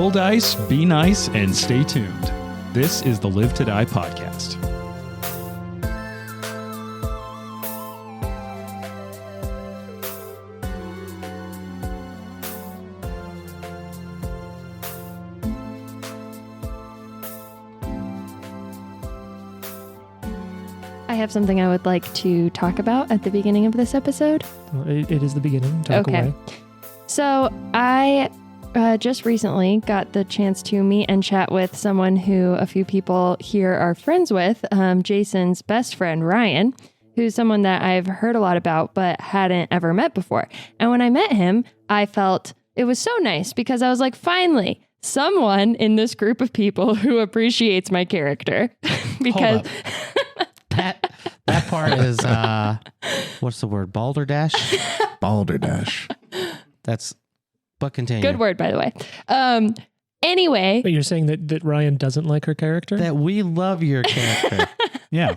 Roll dice, be nice, and stay tuned. This is the Live to Die podcast. I have something I would like to talk about at the beginning of this episode. Well, it is the beginning. Talk away. So I just recently got the chance to meet and chat with someone who a few people here are friends with, Jason's best friend, Ryan, who's someone that I've heard a lot about but hadn't ever met before. And when I met him, I felt it was so nice because I was like, finally, someone in this group of people who appreciates my character. Because... That part is, what's the word? Balderdash? Balderdash. That's, but continue. Good word, by the way. Anyway. But you're saying that Ryan doesn't like her character? That we love your character. Yeah.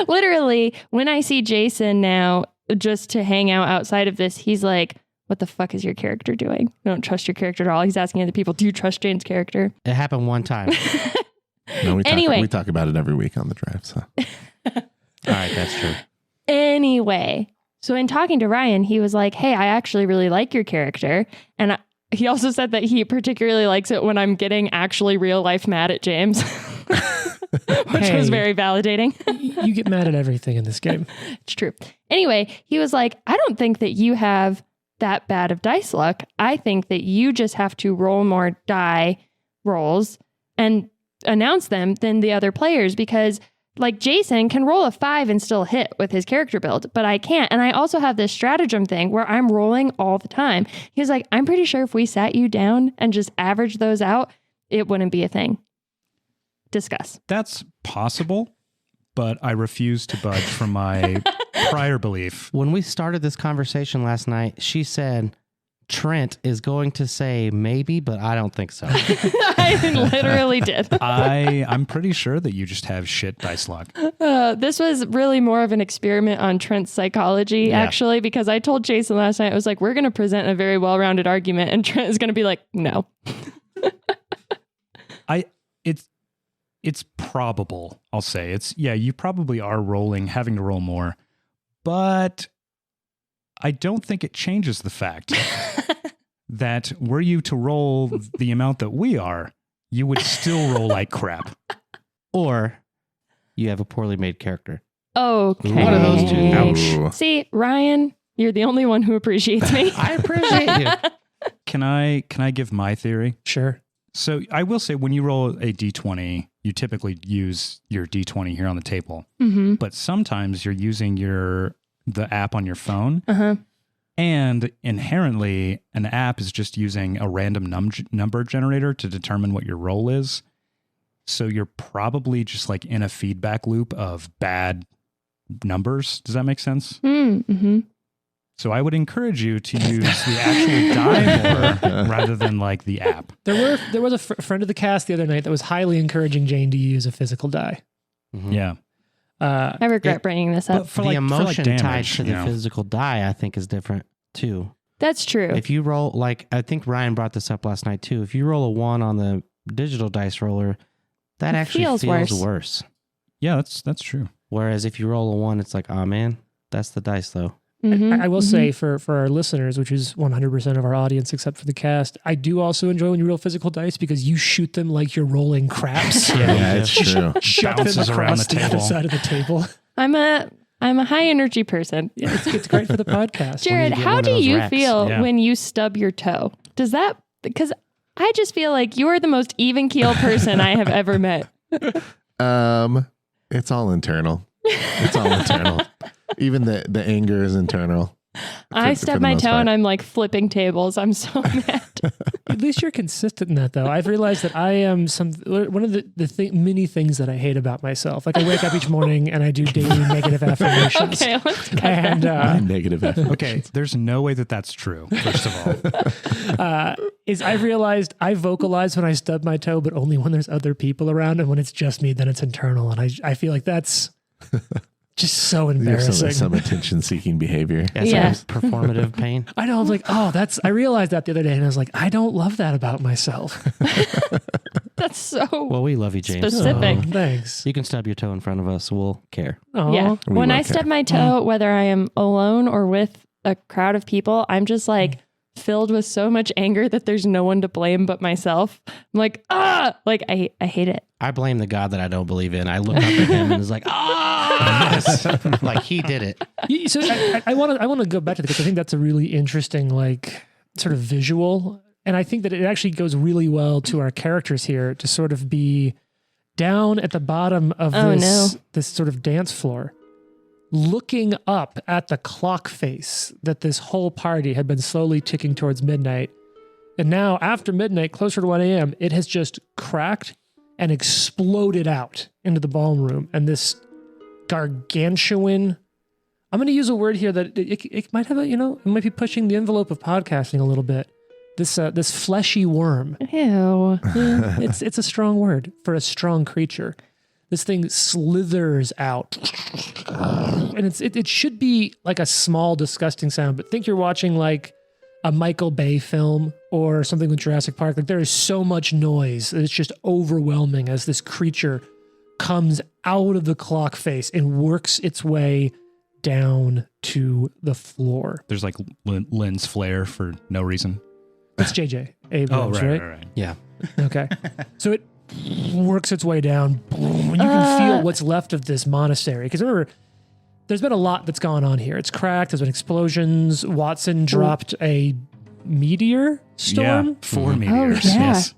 Literally, when I see Jason now, just to hang out outside of this, he's like, what the fuck is your character doing? I don't trust your character at all. He's asking other people, do you trust Jane's character? It happened one time. No, we Anyway. talk about it every week on the drive. So. All right, that's true. Anyway, so in talking to Ryan, he was like, hey, I actually really like your character. And he also said that he particularly likes it when I'm getting actually real life mad at James, which was very validating. You get mad at everything in this game. It's true. Anyway, he was like, I don't think that you have that bad of dice luck. I think that you just have to roll more die rolls and announce them than the other players, because like Jason can roll a 5 and still hit with his character build, but I can't. And I also have this stratagem thing where I'm rolling all the time. He was like, I'm pretty sure if we sat you down and just averaged those out, it wouldn't be a thing. Discuss. That's possible, but I refuse to budge from my prior belief. When we started this conversation last night, she said, Trent is going to say maybe, but I don't think so. I literally did. I'm pretty sure that you just have shit dice luck. This was really more of an experiment on Trent's psychology, actually, because I told Jason last night, I was like, we're going to present a very well-rounded argument, and Trent is going to be like, no. It's probable, I'll say. You probably are having to roll more, but I don't think it changes the fact that were you to roll the amount that we are, you would still roll like crap. Or you have a poorly made character. Okay. One of those two. Ouch. See, Ryan, you're the only one who appreciates me. I appreciate you. Can I give my theory? Sure. So I will say when you roll a D20, you typically use your D20 here on the table. Mm-hmm. But sometimes you're using the app on your phone. Uh-huh. And inherently, an app is just using a random number generator to determine what your roll is. So you're probably just like in a feedback loop of bad numbers. Does that make sense? Mm-hmm. So I would encourage you to use the actual die more rather than like the app. There was a friend of the cast the other night that was highly encouraging Jane to use a physical die. Mm-hmm. Yeah. I regret bringing this up. For the emotion tied damage, to the physical die, I think, is different too. That's true. If you roll, like, I think Ryan brought this up last night too. If you roll a 1 on the digital dice roller, that actually feels worse. Yeah, that's true. Whereas if you roll a 1, it's like, oh man, that's the dice though. Mm-hmm. I will say for our listeners, which is 100% of our audience except for the cast, I do also enjoy when you roll physical dice because you shoot them like you're rolling craps. Yeah, it's true. Shut them Bounces around across the the other table. side of the table. I'm a high energy person. Yeah, it's great for the podcast. Jared, get how one of do those you racks. feel Yeah. when you stub your toe? Does that, because I just feel like you're the most even keel person I have ever met. It's all internal. It's all internal. Even the anger is internal. I stub my toe and I'm like flipping tables. I'm so mad. At least you're consistent in that, though. I've realized that I am one of the many things that I hate about myself. Like I wake up each morning and I do daily negative affirmations. Okay, let's cut And Negative affirmations. Okay, there's no way that that's true, first of all. I've realized I vocalize when I stub my toe, but only when there's other people around. And when it's just me, then it's internal. And I feel like that's Just so You have embarrassing. some attention-seeking behavior. That's Yeah. like performative pain. I know. I was like, I realized that the other day, and I was like, I don't love that about myself. That's so Well, we love you, James. specific. Oh, thanks. You can stub your toe in front of us. We'll care. Oh, Yeah. We When I won't care. stub my toe, whether I am alone or with a crowd of people, I'm just like filled with so much anger that there's no one to blame but myself. I'm like, like I hate it. I blame the God that I don't believe in. I look up at him and is like, like he did it. So I want to go back to that because I think that's a really interesting, like, sort of visual. And I think that it actually goes really well to our characters here to sort of be down at the bottom of this sort of dance floor, looking up at the clock face that this whole party had been slowly ticking towards midnight. And now, after midnight, closer to 1 a.m., it has just cracked and exploded out into the ballroom. And this gargantuan, I'm going to use a word here that it might have it might be pushing the envelope of podcasting a little bit. This fleshy worm. Ew. Yeah, it's a strong word for a strong creature. This thing slithers out, and it should be like a small, disgusting sound. But think you're watching like a Michael Bay film or something with Jurassic Park. Like there is so much noise that it's just overwhelming as this creature comes out of the clock face and works its way down to the floor. There's like lens flare for no reason. It's J.J. Abrams, right? Yeah. Okay. So it works its way down, boom, and you can feel what's left of this monastery. Because remember, there's been a lot that's gone on here. It's cracked. There's been explosions. Watson dropped a meteor storm Yeah, 4 meteors. yeah. Yes.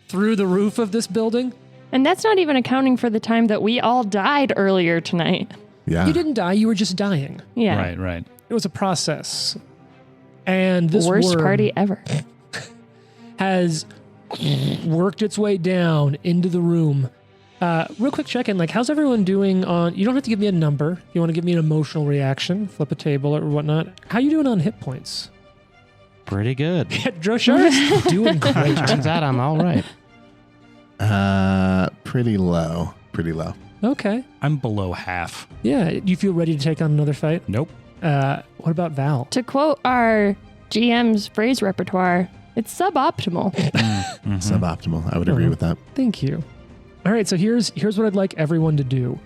through the roof of this building. And that's not even accounting for the time that we all died earlier tonight. Yeah. You didn't die. You were just dying. Yeah. Right. It was a process. And this Worst worm party ever. has worked its way down into the room. Real quick check-in, like, how's everyone doing on... You don't have to give me a number. If you want to give me an emotional reaction, flip a table or whatnot. How you doing on hit points? Pretty good. Droshar's doing great. Turns out I'm all right. Pretty low. Pretty low. Okay. I'm below half. Yeah, you feel ready to take on another fight? Nope. What about Val? To quote our GM's phrase repertoire, it's suboptimal. Suboptimal. I would agree with that. Thank you. All right, so here's what I'd like everyone to do.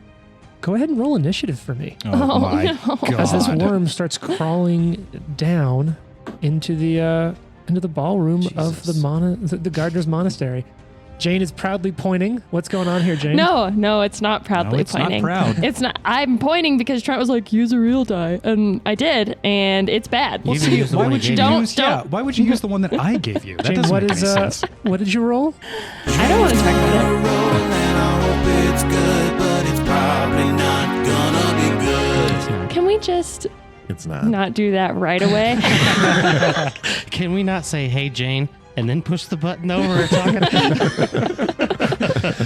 Go ahead and roll initiative for me. Oh, my no. God. As this worm starts crawling down into the ballroom of the gardener's monastery. Jane is proudly pointing. What's going on here, Jane? No, it's not proudly No, it's pointing. not proud. It's not. I'm pointing because Trent was like, use a real die. And I did, and it's bad. You even used the Why one would he you gave you. use? Yeah, why would you use the one that I gave you? That Jane, doesn't what make is any sense. what did you roll? I don't want to talk about it. It's good, but it's probably not gonna be good. Can we just It's not. not do that right away? Can we not say, hey, Jane, and then push the button over talking?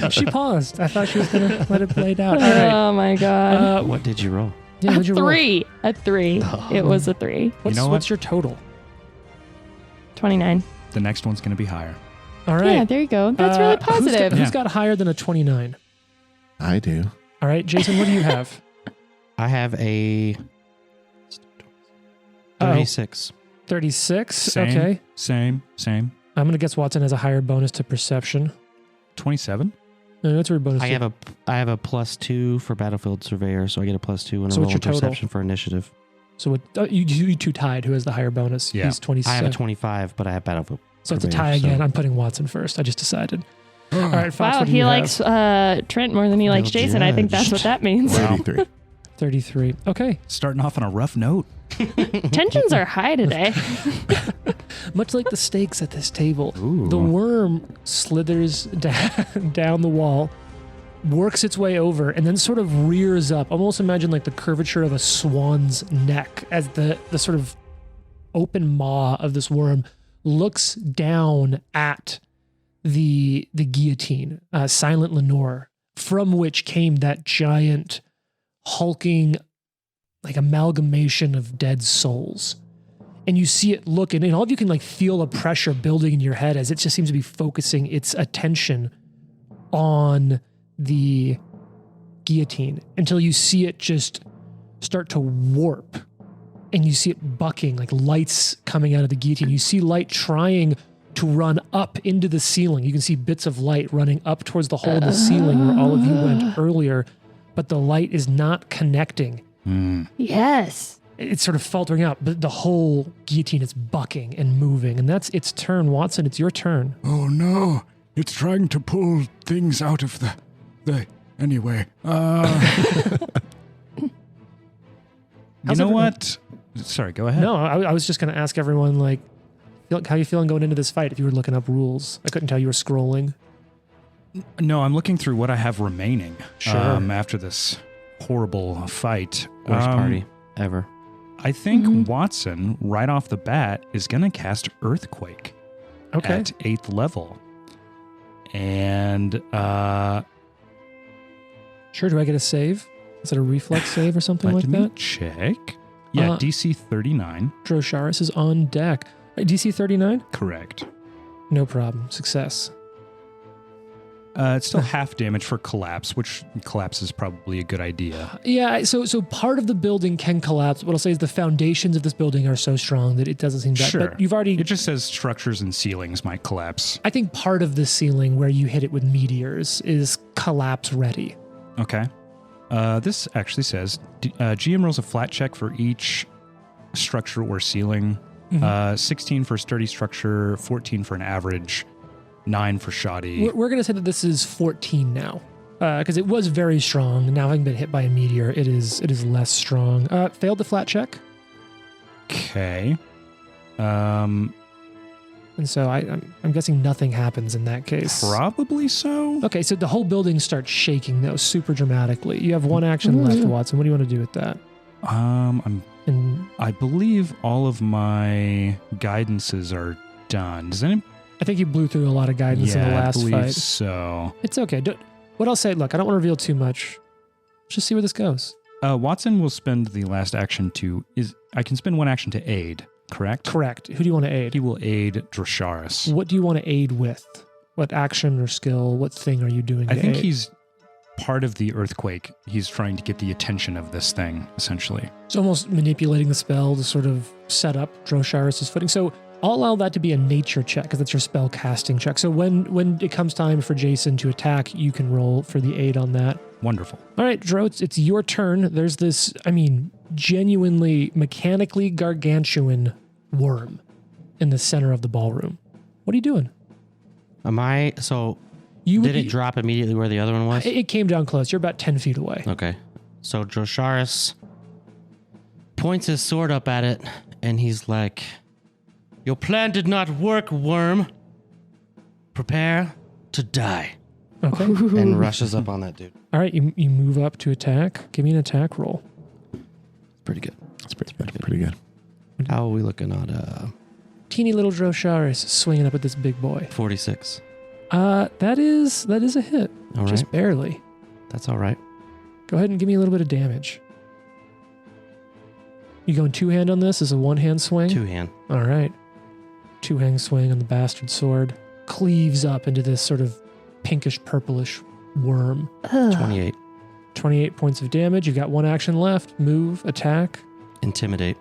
She paused. I thought she was going to let it play out. All right. Oh my god. What did you roll? Yeah, what'd you roll? A 3. It was a 3. What's your total? 29. The next one's going to be higher. All right. Yeah, there you go. That's really positive. Who's got higher than a 29? I do. All right, Jason, what do you have? I have a 36. 36. Same. Okay. Same. I'm going to guess Watson has a higher bonus to perception. 27. No, that's where bonus. I have a +2 for Battlefield Surveyor, so I get a +2 and So a what's roll your in total? perception for initiative. So what, you two tied. Who has the higher bonus? Yeah. He's 27. I have a 25, but I have Battlefield. So it's a Surveyor, tie again. so- I'm putting Watson first. I just decided. All right, Fox, Wow, what do he you likes Trent more than he likes No Jason. I think that's what that means. 33. have? 33. Okay. Starting off on a rough note. Tensions are high today. Much like the stakes at this table, Ooh. the worm slithers down the wall, works its way over, and then sort of rears up. Almost imagine like the curvature of a swan's neck as the sort of open maw of this worm looks down at the guillotine, Silent Lenore, from which came that giant hulking like amalgamation of dead souls. And you see it look, and all of you can like feel a pressure building in your head as it just seems to be focusing its attention on the guillotine until you see it just start to warp. And you see it bucking, like lights coming out of the guillotine. You see light trying to run up into the ceiling. You can see bits of light running up towards the hole in the ceiling where all of you went earlier, but the light is not connecting. Yes. It's sort of faltering out, but the whole guillotine is bucking and moving, and that's its turn. Watson, it's your turn. Oh no, it's trying to pull things out of the anyway. You know what? Sorry, go ahead. No, I was just going to ask everyone, like, how you feeling going into this fight if you were looking up rules? I couldn't tell you were scrolling. No, I'm looking through what I have remaining Sure. After this horrible fight. Worst party ever. I think Watson, right off the bat, is going to cast Earthquake Okay. at 8th level. And Sure, do I get a save? Is it a reflex save or something let like me that? check. Yeah, DC 39. Drosharis is on deck. DC 39? Correct. No problem. Success. It's still half damage for collapse, which collapse is probably a good idea. Yeah, so part of the building can collapse. What I'll say is the foundations of this building are so strong that it doesn't seem that. Sure. But you've already... It just says structures and ceilings might collapse. I think part of the ceiling where you hit it with meteors is collapse ready. Okay. This actually says GM rolls a flat check for each structure or ceiling. 16 for sturdy structure, 14 for an average, 9 for shoddy. We're going to say that this is 14 now, because it was very strong. Now having been hit by a meteor, it is less strong. Failed the flat check, Okay. and so I'm guessing nothing happens in that case. Probably so. Okay, so the whole building starts shaking though, super dramatically. You have one action left, Watson. What do you want to do with that? I believe all of my guidances are done. Does any? I think you blew through a lot of guidance in the last I believe fight. so. It's okay. What I'll say, look, I don't want to reveal too much. Let's just see where this goes. Watson will spend the last action I can spend one action to aid, correct? Correct. Who do you want to aid? He will aid Drosharis. What do you want to aid with? What action or skill? What thing are you doing I to think aid? he's part of the earthquake. He's trying to get the attention of this thing, essentially. It's almost manipulating the spell to sort of set up Drosharis' footing. So I'll allow that to be a nature check because that's your spell casting check. So when it comes time for Jason to attack, you can roll for the aid on that. Wonderful. All right, Dro, it's your turn. There's this, genuinely mechanically gargantuan worm in the center of the ballroom. What are you doing? Did it drop immediately where the other one was? It came down close. You're about 10 feet away. Okay. So Drosharis points his sword up at it, and he's like, "Your plan did not work, worm. Prepare to die." Okay. And rushes up on that dude. All right, you move up to attack. Give me an attack roll. Pretty good. That's pretty good. How are we looking at Teeny little Drosharis swinging up at this big boy. 46? That is a hit. All Just right. barely. That's all right. Go ahead and give me a little bit of damage. You going two-hand on this? Is a one-hand swing? Two-hand. All right. Two-hand swing on the bastard sword. Cleaves up into this sort of pinkish purplish worm. 28. 28 points of damage. You've got one action left. Move, attack. Intimidate.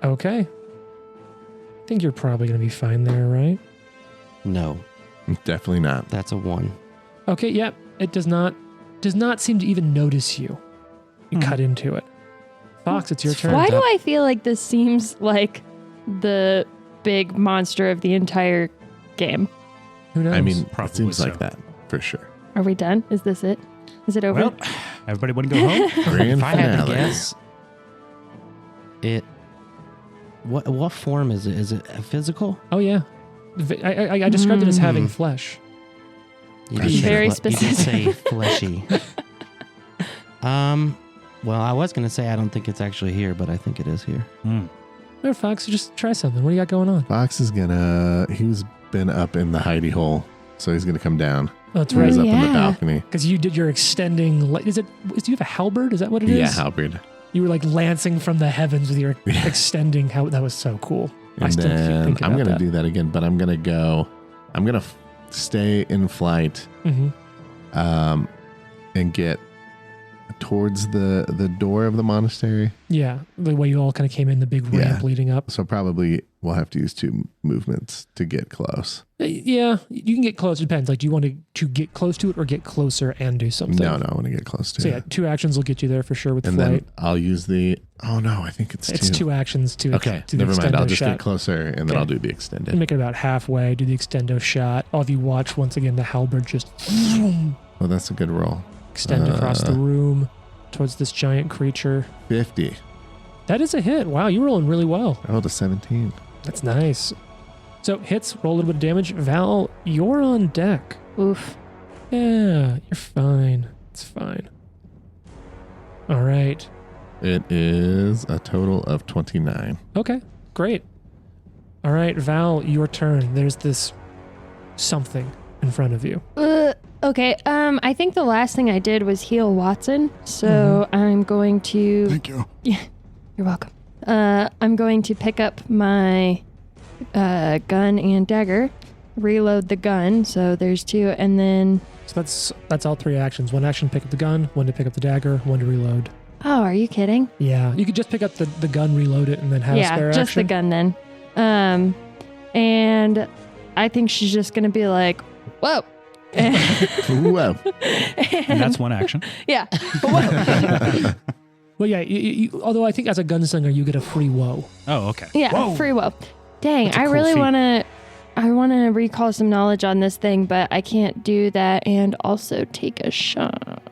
Okay. I think you're probably going to be fine there, right? No, Definitely not. that's a 1. Okay, yep. It does not seem to even notice you. You cut into it. Fox, it's your turn. Why do I feel like this seems like the big monster of the entire game? Who knows? I mean, it Probably seems so. like that for sure. Are we done? Is this it? Is it over? Well, everybody want to go home? Grand If I had to finale. guess, what form is it? Is it a physical? Oh, yeah. I described it as having flesh. You Be very You did specific. say fleshy. Well, I was going to say I don't think it's actually here, but I think it is here. All right, Fox, just try something. What do you got going on? Fox is he's been up in the hidey hole, so he's gonna come down. Oh, that's He's right. up in the yeah. balcony. Because you did your extending... do you have a halberd? Is that what it is? Yeah, halberd. You were like lancing from the heavens with your extending... That was so cool. I And still keep then thinking I'm about gonna that. do that again, but I'm gonna stay in flight Mhm. and get towards the door of the monastery. Yeah, the way you all kind of came in, the big ramp leading up. So probably we'll have to use 2 movements to get close. Yeah, you can get close. It depends. Like, do you want to get close to it or get closer and do something? No, I want to get close to So it. yeah, 2 actions will get you there for sure with And flight. then I'll use the. Oh no, I think it's 2. It's 2 actions to Okay, to the never mind. I'll extendo just shot. get closer and then Okay. I'll do the And extended. make it about halfway. Do the extendo shot. All of you watch once again the halberd just Oh, that's a good roll. extend across the room towards this giant creature. 50. That is a hit. Wow, you're rolling really well. I rolled a 17. That's nice. So hits, roll a little bit of damage. Val, you're on deck. Oof. Yeah, you're fine. It's fine. All right. It is a total of 29. Okay, great. All right, Val, your turn. There's this something in front of you. Okay. I think the last thing I did was heal Watson, so I'm going to. Thank you. Yeah, you're welcome. I'm going to pick up my gun and dagger, reload the gun. So there's 2, and then. So that's all 3 actions. 1 action, pick up the gun. 1 to pick up the dagger. 1 to reload. Oh, are you kidding? Yeah, you could just pick up the gun, reload it, and then have a spare just the action. gun then. And I think she's just gonna be like, "Whoa." Whoa. And that's 1 action. Yeah. Well, yeah. Although I think as a gunslinger, you get a free whoa. Oh, okay. Yeah, Whoa. free will. Dang, That's a I cool really feat. I wanna recall some knowledge on this thing, but I can't do that and also take a shot.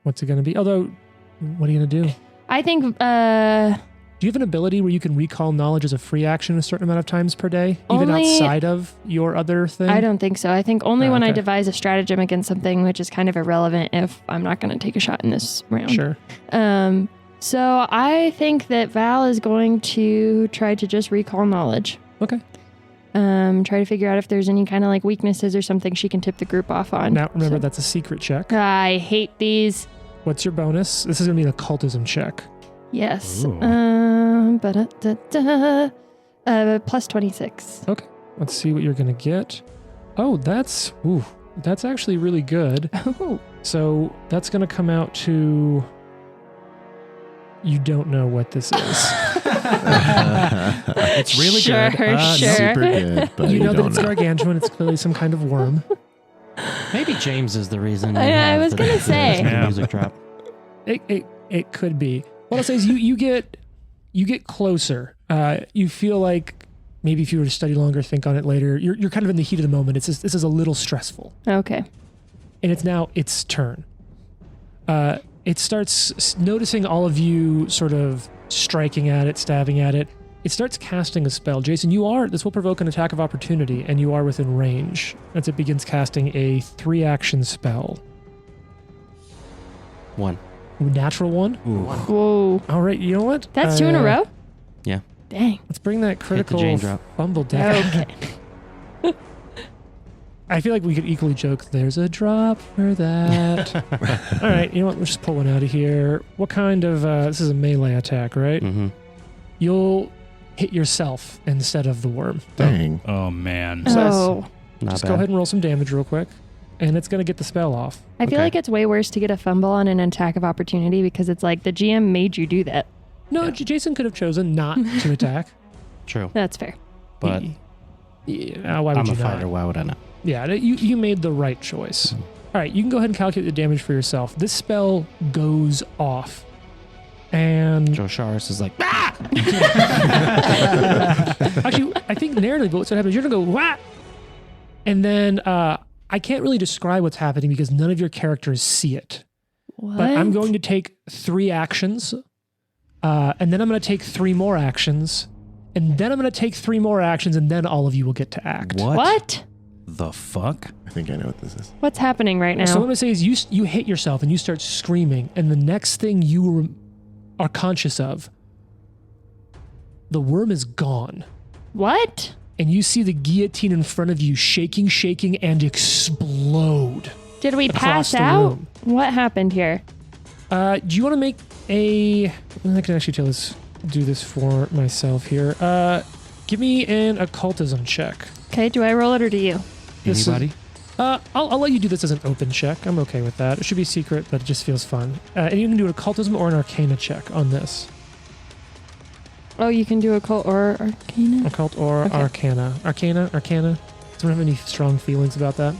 What's it going to be? Although, what are you going to do? I think Do you have an ability where you can recall knowledge as a free action a certain amount of times per day, even Only- outside of your other thing? I don't think so. I think only when I okay. devise a stratagem against something, which is kind of irrelevant if I'm not going to take a shot in this round. Sure. So I think that Val is going to try to just recall knowledge. Okay. Try to figure out if there's any kind of like weaknesses or something she can tip the group off on. Now, remember, So- that's a secret check. I hate these. What's your bonus? This is going to be an occultism check. Yes. Ooh. Plus 26. Okay. Let's see what you're going to get. Oh, that's actually really good. Oh. So that's going to come out to... You don't know what this is. It's really Sure, good. sure. Super good, but You know that don't it's gargantuan. It's clearly some kind of worm. Maybe James is the reason. you I have was gonna say. the Yeah. music drop. It could be. What I'll say is you get closer. You feel like maybe if you were to study longer, think on it later. You're kind of in the heat of the moment. This is a little stressful, Okay. and it's now its turn. It starts noticing all of you sort of striking at it, stabbing at it. It starts casting a spell. Jason, this will provoke an attack of opportunity, and you are within range as it begins casting a 3-action spell. 1. Natural 1. Whoa. All right, you know what? That's 2 in a row? Yeah. Dang. Let's bring that critical Jane drop. fumble down. Okay. I feel like we could equally joke, there's a drop for that. All right, you know what? Let's just pull one out of here. What kind of, this is a melee attack, right? Mm-hmm. You'll hit yourself instead of the worm. Dang. Oh, man. Oh. Not Just bad. go ahead and roll some damage real quick. And it's going to get the spell off. I feel Okay. like it's way worse to get a fumble on an attack of opportunity because it's like the GM made you do that. No, Jason could have chosen not to attack. True. That's fair. But Yeah, why would I'm you a fighter. not? Why would I not? Yeah, you made the right choice. All right, you can go ahead and calculate the damage for yourself. This spell goes off. And Joe Sharis is like, ah! actually, I think narratively, what's going to happen is you're going to go, wah! And then I can't really describe what's happening because none of your characters see it. What? But I'm going to take 3 actions, and then I'm going to take 3 more actions, and then I'm going to take 3 more actions, and then all of you will get to act. What? The fuck? I think I know what this is. What's happening right now? So what I'm going to say is you hit yourself and you start screaming, and the next thing you are conscious of, the worm is gone. What? And you see the guillotine in front of you shaking, and explode. Did we Across pass the out? room. What happened here? Do you want to make I can actually do this for myself here. Give me an occultism check. Okay, do I roll it or do you? This is- Anybody? I'll let you do this as an open check. I'm okay with that. It should be secret, but it just feels fun. And you can do an occultism or an arcana check on this. Oh, you can do occult or arcana? Occult or Okay. arcana. Arcana. Someone have any strong feelings about that?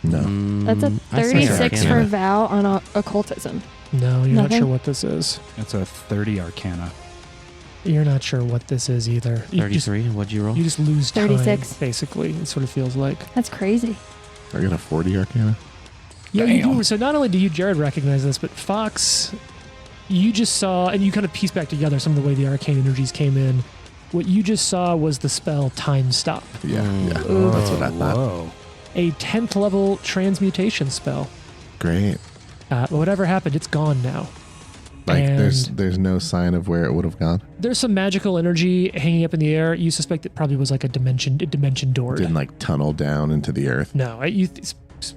No. That's a I say 36 for arcana. Val on occultism. No, you're not Nothing? sure what this is. That's a 30 Arcana. You're not sure what this is either. You just, 33. What'd you roll? you just lose time, 36. basically. It sort of feels like. That's crazy. I got a 40 Arcana. Yeah, you Damn. do. So not only do you, Jared, recognize this, but Fox, you just saw, and you kind of pieced back together some of the way the arcane energies came in. What you just saw was the spell Time Stop, Yeah, yeah. Ooh. That's what I thought. Whoa. a 10th level transmutation spell. Great. Whatever happened, it's gone now. Like And- there's no sign of where it would have gone. There's some magical energy hanging up in the air. You suspect it probably was like a dimension door. It didn't like tunnel down into the earth. No,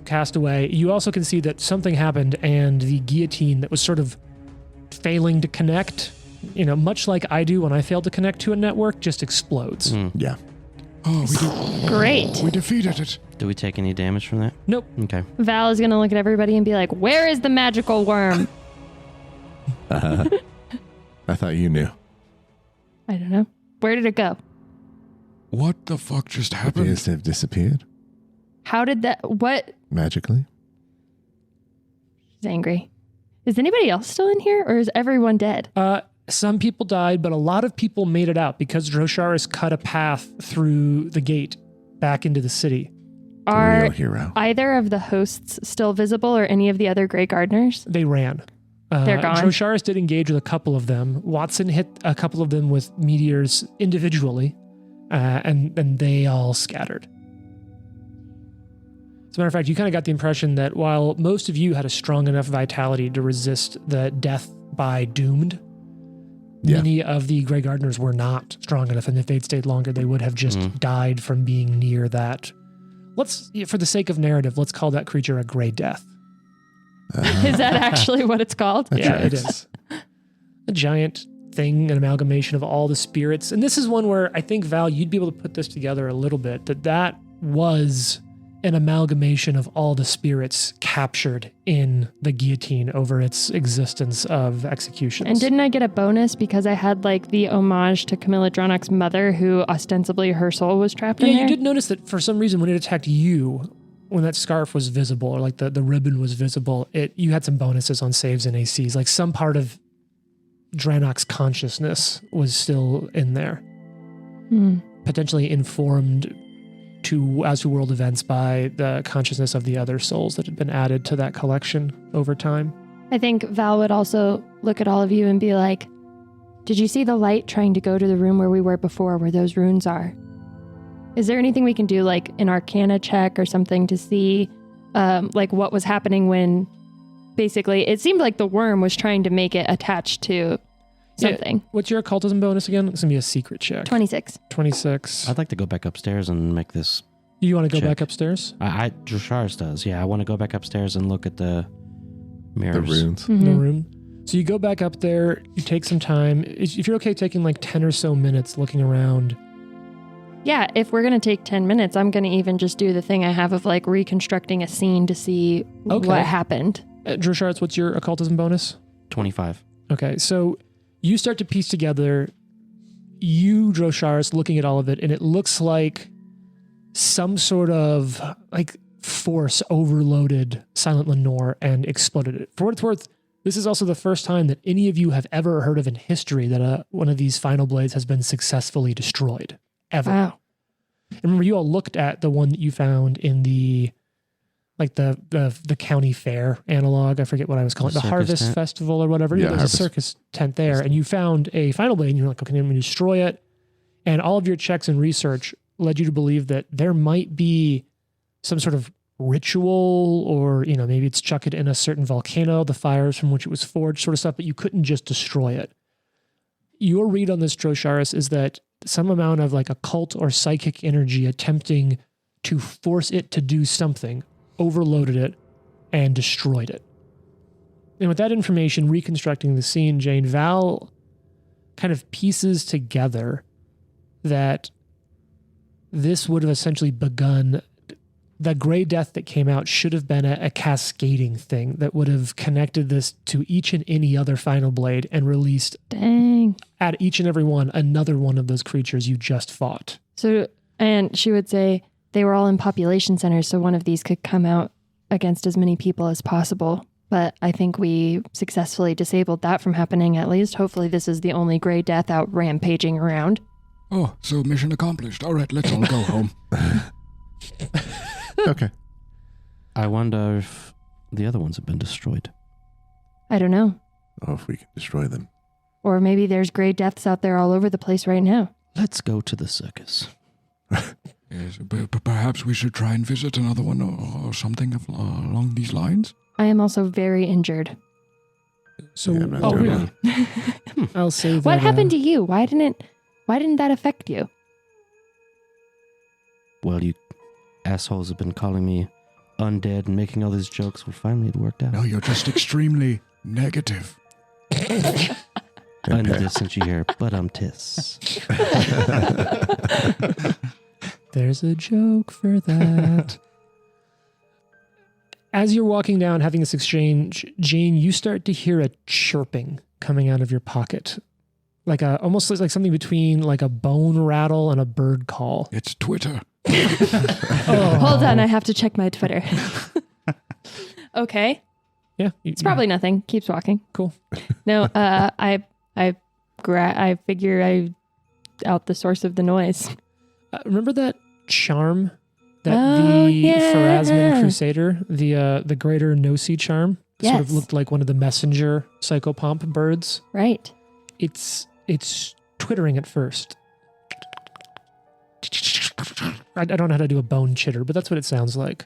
cast away. You also can see that something happened, and the guillotine that was sort of failing to connect, much like I do when I fail to connect to a network, just explodes. Yeah. Oh, Great. we defeated it. Do we take any damage from that? Nope. Okay. Val is going to look at everybody and be like, where is the magical worm? I thought you knew. I don't know. Where did it go? What the fuck just It happened? appears to have disappeared How did that? What? magically. She's angry. Is anybody else still in here, or is everyone dead? Some people died, but a lot of people made it out because Drosharis cut a path through the gate back into the city. The Are real hero. either of the hosts still visible, or any of the other Grey Gardeners? They ran. They're gone. Drosharis did engage with a couple of them. Watson hit a couple of them with meteors individually, and they all scattered. As a matter of fact, you kind of got the impression that while most of you had a strong enough vitality to resist the death by doomed, Yeah. many of the Grey Gardeners were not strong enough, and if they'd stayed longer, they would have just died from being near that. For the sake of narrative, let's call that creature a Grey Death. Is that actually what it's called? That Yeah, it tracks. is. A giant thing, an amalgamation of all the spirits. And this is one where I think, Val, you'd be able to put this together a little bit, that was an amalgamation of all the spirits captured in the guillotine over its existence of executions. And didn't I get a bonus because I had like the homage to Camilla Dronach's mother, who ostensibly her soul was trapped in Yeah, there? you did notice that for some reason when it attacked you, when that scarf was visible or like the ribbon was visible, you had some bonuses on saves and ACs. Like some part of Dranok's consciousness was still in there, potentially informed as to world events by the consciousness of the other souls that had been added to that collection over time. I think Val would also look at all of you and be like, did you see the light trying to go to the room where we were before, where those runes are? Is there anything we can do, like an Arcana check or something, to see like what was happening when basically it seemed like the worm was trying to make it attached to something? Yeah. What's your occultism bonus again? It's going to be a secret check. 26. 26. I'd like to go back upstairs and make this. You want to go check. back upstairs? Drosharis does. Yeah, I want to go back upstairs and look at the mirrors. The runes. The room. So you go back up there, you take some time. If you're okay taking like 10 or so minutes looking around. Yeah, if we're going to take 10 minutes, I'm going to even just do the thing I have of like reconstructing a scene to see Okay. what happened. Drosharis, what's your occultism bonus? 25. Okay, so you start to piece together, Drosharis, looking at all of it, and it looks like some sort of like force overloaded Silent Lenore and exploded it. For what it's worth, this is also the first time that any of you have ever heard of in history that one of these final blades has been successfully destroyed. Ever. Wow. And remember, you all looked at the one that you found in the county fair analog. I forget what I was calling it. The The circus Harvest tent? Festival or whatever. Yeah, There's a Harvest. circus tent there, and you found a final blade, and you're like, okay, I'm going to destroy it. And all of your checks and research led you to believe that there might be some sort of ritual, or maybe it's chuck it in a certain volcano, the fires from which it was forged, sort of stuff. But you couldn't just destroy it. Your read on this, Drosharis, is that some amount of like occult or psychic energy attempting to force it to do something overloaded it and destroyed it. And with that information, reconstructing the scene, Jane, Val kind of pieces together that this would have essentially begun the gray death that came out should have been a cascading thing that would have connected this to each and any other final blade and released Dang. at each and every one another one of those creatures you just fought. So, and she would say they were all in population centers, so one of these could come out against as many people as possible. But I think we successfully disabled that from happening, at least. Hopefully this is the only gray death out rampaging around. Oh, so mission accomplished. All right, let's all go home. Okay. I wonder if the other ones have been destroyed. I don't know. Oh, if we can destroy them. Or maybe there's gray deaths out there all over the place right now. Let's go to the circus. Yes, but perhaps we should try and visit another one or something along these lines. I am also very injured. So, Yeah, I'm not doing really? I'll say that. What happened to you? Why didn't that affect you? Well, you assholes have been calling me undead and making all these jokes. Well, finally it worked out. No, you're just extremely negative. I know this since you hear, but tis. There's a joke for that. As you're walking down having this exchange, Jane, you start to hear a chirping coming out of your pocket. Like almost like something between like a bone rattle and a bird call. It's Twitter. Hold on, I have to check my Twitter. Okay. Yeah. It's probably nothing. Keeps walking. Cool. No, I figure I out the source of the noise. Remember that charm that Oh, the yeah. Pharasman Crusader, the greater Nosy charm, sort of Yes. looked like one of the messenger psychopomp birds. Right. It's twittering at first. I don't know how to do a bone chitter, but that's what it sounds like.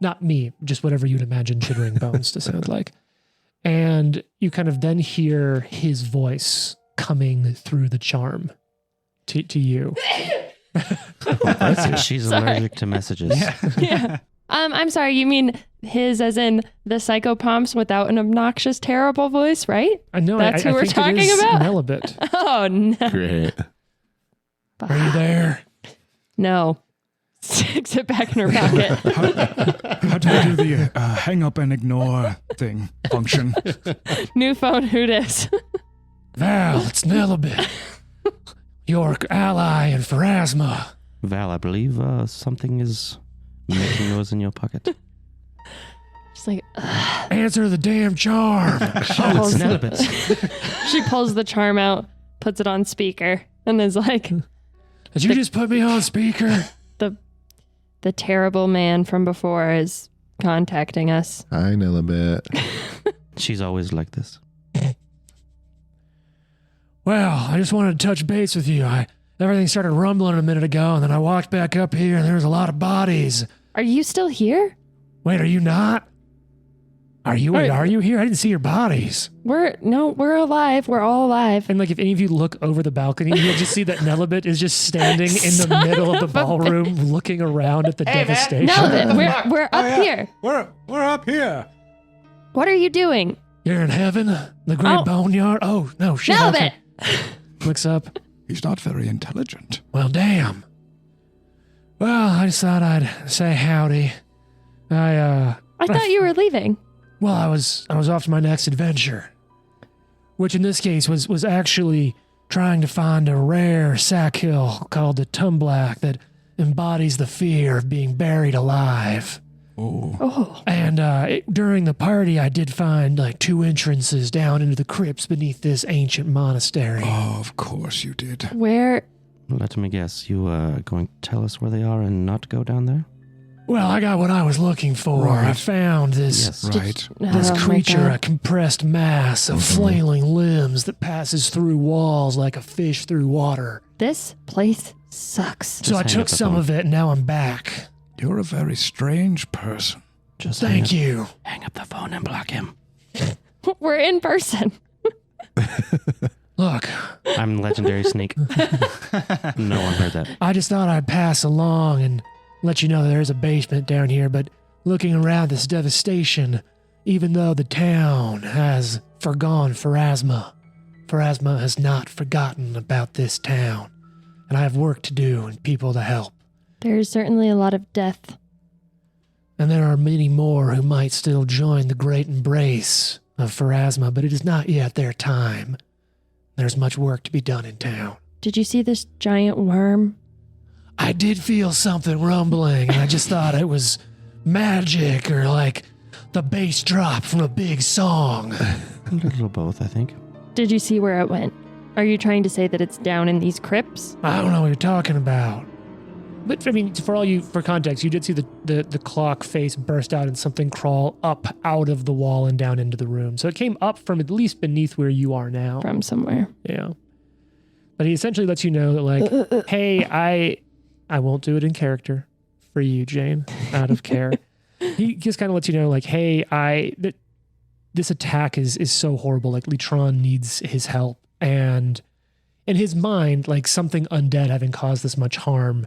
Not me, just whatever you'd imagine chittering bones to sound like. And you kind of then hear his voice coming through the charm to you. She's Sorry. allergic to messages. Yeah. I'm sorry, you mean his as in the psychopomps without an obnoxious, terrible voice, right? I know. That's who I we're think talking it is about? Nelibet. Oh, no. Great. Are you there? No. Sticks it back in her pocket. How do we do the hang up and ignore function? New phone, who dis? Val, it's Nelibet. Your ally in Pharasma. Val, I believe something is making noise in your pocket. She's like, Answer the damn charm. Oh, it's Nelibet. she pulls the charm out, puts it on speaker, and is like, Did you just put me on speaker? the terrible man from before is contacting us. Hi, Nelibet. She's always like this. Well, I just wanted to touch base with you. Everything started rumbling a minute ago, and then I walked back up here, and there's a lot of bodies. Are you still here? Wait, are you not? Are you here? I didn't see your bodies. We're alive. We're all alive. And like, if any of you look over the balcony, you'll just see that Nelibet is just standing in the Son middle of the of a ballroom, looking around at the devastation. No, we're up here. We're up here. What are you doing? You're in heaven, the great Oh. boneyard. Oh no, shit! Nelbit! Looks up. He's not very intelligent. Well, damn. Well, I just thought I'd say howdy. I thought you were leaving. Well, I was off to my next adventure, which in this case was actually trying to find a rare sackhill called the Tumblak that embodies the fear of being buried alive. Oh. And during the party, I did find like 2 entrances down into the crypts beneath this ancient monastery. Oh, of course you did. Where? Let me guess. You going to tell us where they are and not go down there? Well, I got what I was looking for. Right. I found this Yes. Right. this Oh, my creature, a God. compressed mass of flailing limbs that passes through walls like a fish through water. This place sucks. So I hang took up the some phone. of it, and now I'm back. You're a very strange person. Just Thank you. Hang up the phone and block him. We're in person. Look, I'm legendary snake. No one heard that. I just thought I'd pass along and let you know that there's a basement down here, but looking around this devastation, even though the town has forgone Pharasma, Pharasma has not forgotten about this town, and I have work to do and people to help. There's certainly a lot of death And there are many more who might still join the great embrace of Pharasma, but it is not yet their time. There's much work to be done in town. Did you see this giant worm? I did feel something rumbling, and I just thought it was magic or like the bass drop from a big song. A little of both, I think. Did you see where it went? Are you trying to say that it's down in these crypts? I don't know what you're talking about. But I mean, for context, you did see the clock face burst out and something crawl up out of the wall and down into the room. So it came up from at least beneath where you are now. From somewhere. Yeah. But he essentially lets you know that, like, hey, I won't do it in character for you, Jane, out of care. He just kind of lets you know, like, hey, this attack is so horrible. Like, Litron needs his help. And in his mind, like, something undead having caused this much harm,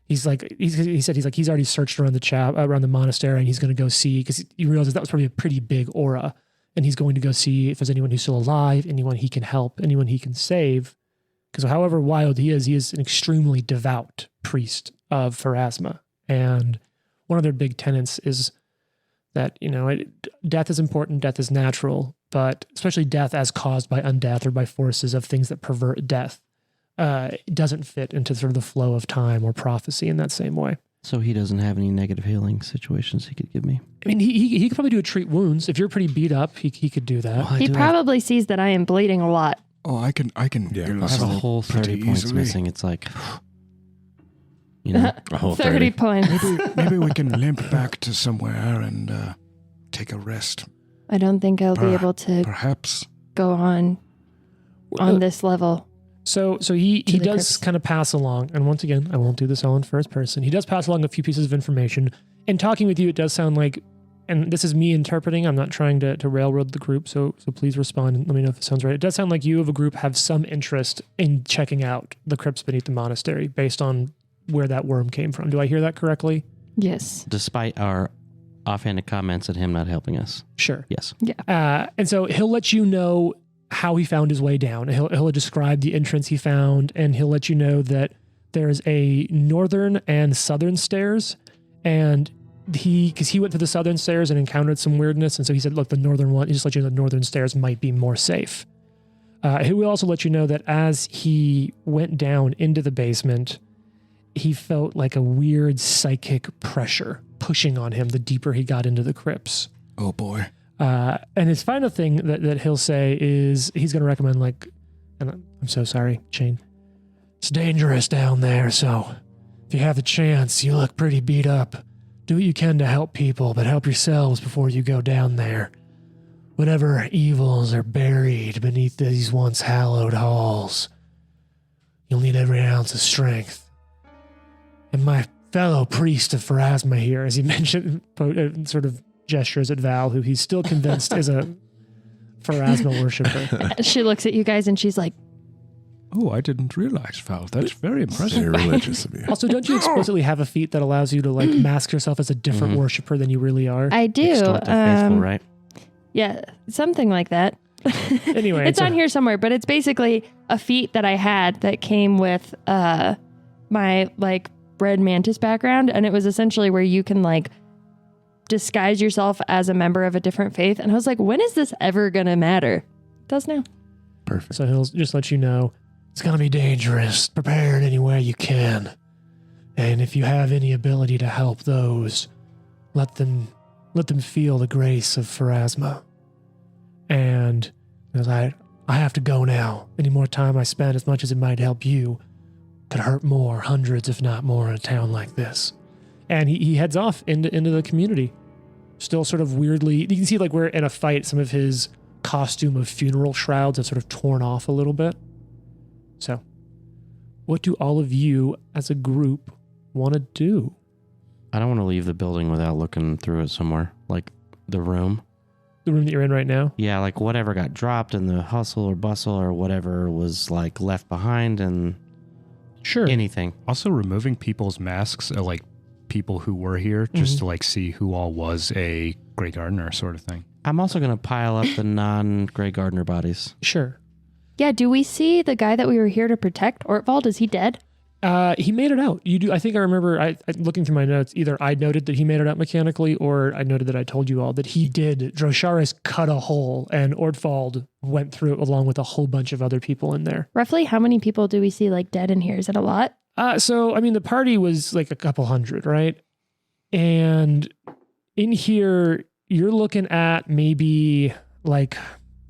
he said he's already searched around the monastery, and he's going to go see, because he realizes that was probably a pretty big aura, and he's going to go see if there's anyone who's still alive, anyone he can help, anyone he can save. Because however wild he is an extremely devout priest of Pharasma, and one of their big tenets is that, you know, death is important, death is natural, but especially death as caused by undeath or by forces of things that pervert death. It doesn't fit into sort of the flow of time or prophecy in that same way. So he doesn't have any negative healing situations he could give me? I mean, he could probably do a treat wounds. If you're pretty beat up, he could do that. Well, He probably sees that I am bleeding a lot. Oh, I can heal I have a myself whole 30 pretty points easily. missing. It's like, you know, A whole 30 30. points. Maybe we can limp back to somewhere and take a rest. I don't think I'll be able to Perhaps. go on this level. So he the does crypts. kind of pass along, and once again, I won't do this all in first person. He does pass along a few pieces of information. In talking with you, it does sound like, and this is me interpreting, I'm not trying to railroad the group, so please respond and let me know if it sounds right. It does sound like you of a group have some interest in checking out the crypts beneath the monastery based on where that worm came from. Do I hear that correctly? Yes. despite our offhanded comments and him not helping us. Sure. Yes. And so he'll let you know how he found his way down. He'll describe the entrance he found, and he'll let you know that there's a northern and southern stairs, and because he went to the southern stairs and encountered some weirdness, and so he said, look, the northern one, he just let you know the northern stairs might be more safe. He will also let you know that as he went down into the basement, he felt like a weird psychic pressure pushing on him the deeper he got into the crypts. Oh boy. And his final thing that he'll say is he's going to recommend, like, and I'm so sorry, Jane, it's dangerous down there, so if you have the chance, you look pretty beat up. Do what you can to help people, but help yourselves before you go down there. Whatever evils are buried beneath these once hallowed halls, you'll need every ounce of strength. And my fellow priest of Pharasma here, as he mentioned, sort of gestures at Val, who he's still convinced is a Pharasma worshiper. She looks at you guys and she's like, Oh, I didn't realize, Val. That's very impressive. Very religious of you. Also, don't you explicitly have a feat that allows you to, like, mask yourself as a different worshiper than you really are? I do. Extort the faithful, right? Yeah, something like that. Anyway, it's on here somewhere, but it's basically a feat that I had that came with my, like, red mantis background, and it was essentially where you can, like, disguise yourself as a member of a different faith. And I was like, when is this ever gonna matter? It does now. Perfect. So he'll just let you know it's going to be dangerous. Prepare it any way you can. And if you have any ability to help those, let them feel the grace of Pharasma. And as I have to go now. Any more time I spend, as much as it might help you, could hurt more, hundreds if not more, in a town like this. And he heads off into the community. Still sort of weirdly, you can see, like, we're in a fight, some of his costume of funeral shrouds have sort of torn off a little bit. So, what do all of you as a group want to do? I don't want to leave the building without looking through it somewhere. Like the room. The room that you're in right now? Yeah, like whatever got dropped in the hustle or bustle or whatever was, like, left behind, and Sure. anything. Also, removing people's masks, like people who were here, just to, like, see who all was a Grey Gardener sort of thing. I'm also going to pile up the non-Grey Gardener bodies. Sure. Yeah, do we see the guy that we were here to protect, Ortvald? Is he dead? He made it out. You do. I think I remember. I looking through my notes. Either I noted that he made it out mechanically, or I noted that I told you all that he did. Drosharis cut a hole, and Ordfald went through it along with a whole bunch of other people in there. Roughly, how many people do we see like dead in here? Is it a lot? So I mean, the party was like a couple hundred, right? And in here, you're looking at maybe like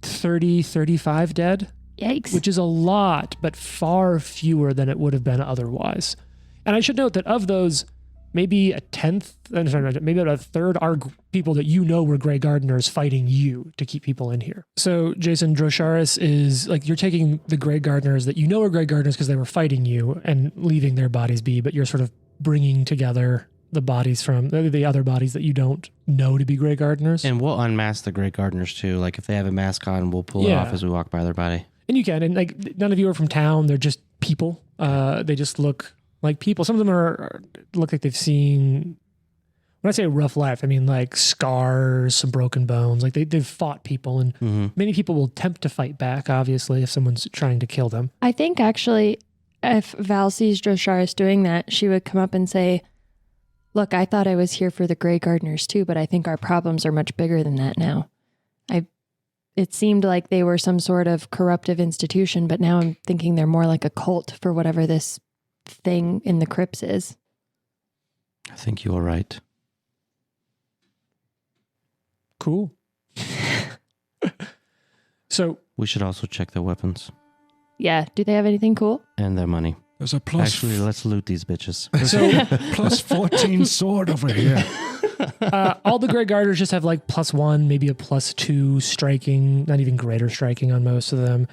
30, 35 dead. Yikes. Which is a lot, but far fewer than it would have been otherwise. And I should note that of those, maybe a tenth, maybe about a third are people that you know were Grey Gardeners fighting you to keep people in here. So Jason, Drosharis is like, you're taking the Grey Gardeners that you know are Grey Gardeners because they were fighting you and leaving their bodies be, but you're sort of bringing together the bodies from the other bodies that you don't know to be Grey Gardeners. And we'll unmask the Grey Gardeners too. Like if they have a mask on, we'll pull it off as we walk by their body. And you can, and like none of you are from town. They're just people. They just look like people. Some of them look like they've seen. When I say rough life, I mean like scars, some broken bones. Like they've fought people, and many people will attempt to fight back. Obviously, if someone's trying to kill them. I think actually, if Val sees Drosharis doing that, she would come up and say, "Look, I thought I was here for the Grey Gardeners too, but I think our problems are much bigger than that now. It seemed like they were some sort of corruptive institution, but now I'm thinking they're more like a cult for whatever this thing in the crypts is." I think you are right. Cool. So we should also check their weapons. Yeah. Do they have anything cool? And their money. There's a plus. Actually, let's loot these bitches. So plus 14 sword over here. All the Grey Garters just have like +1, maybe a +2 striking, not even greater striking on most of them.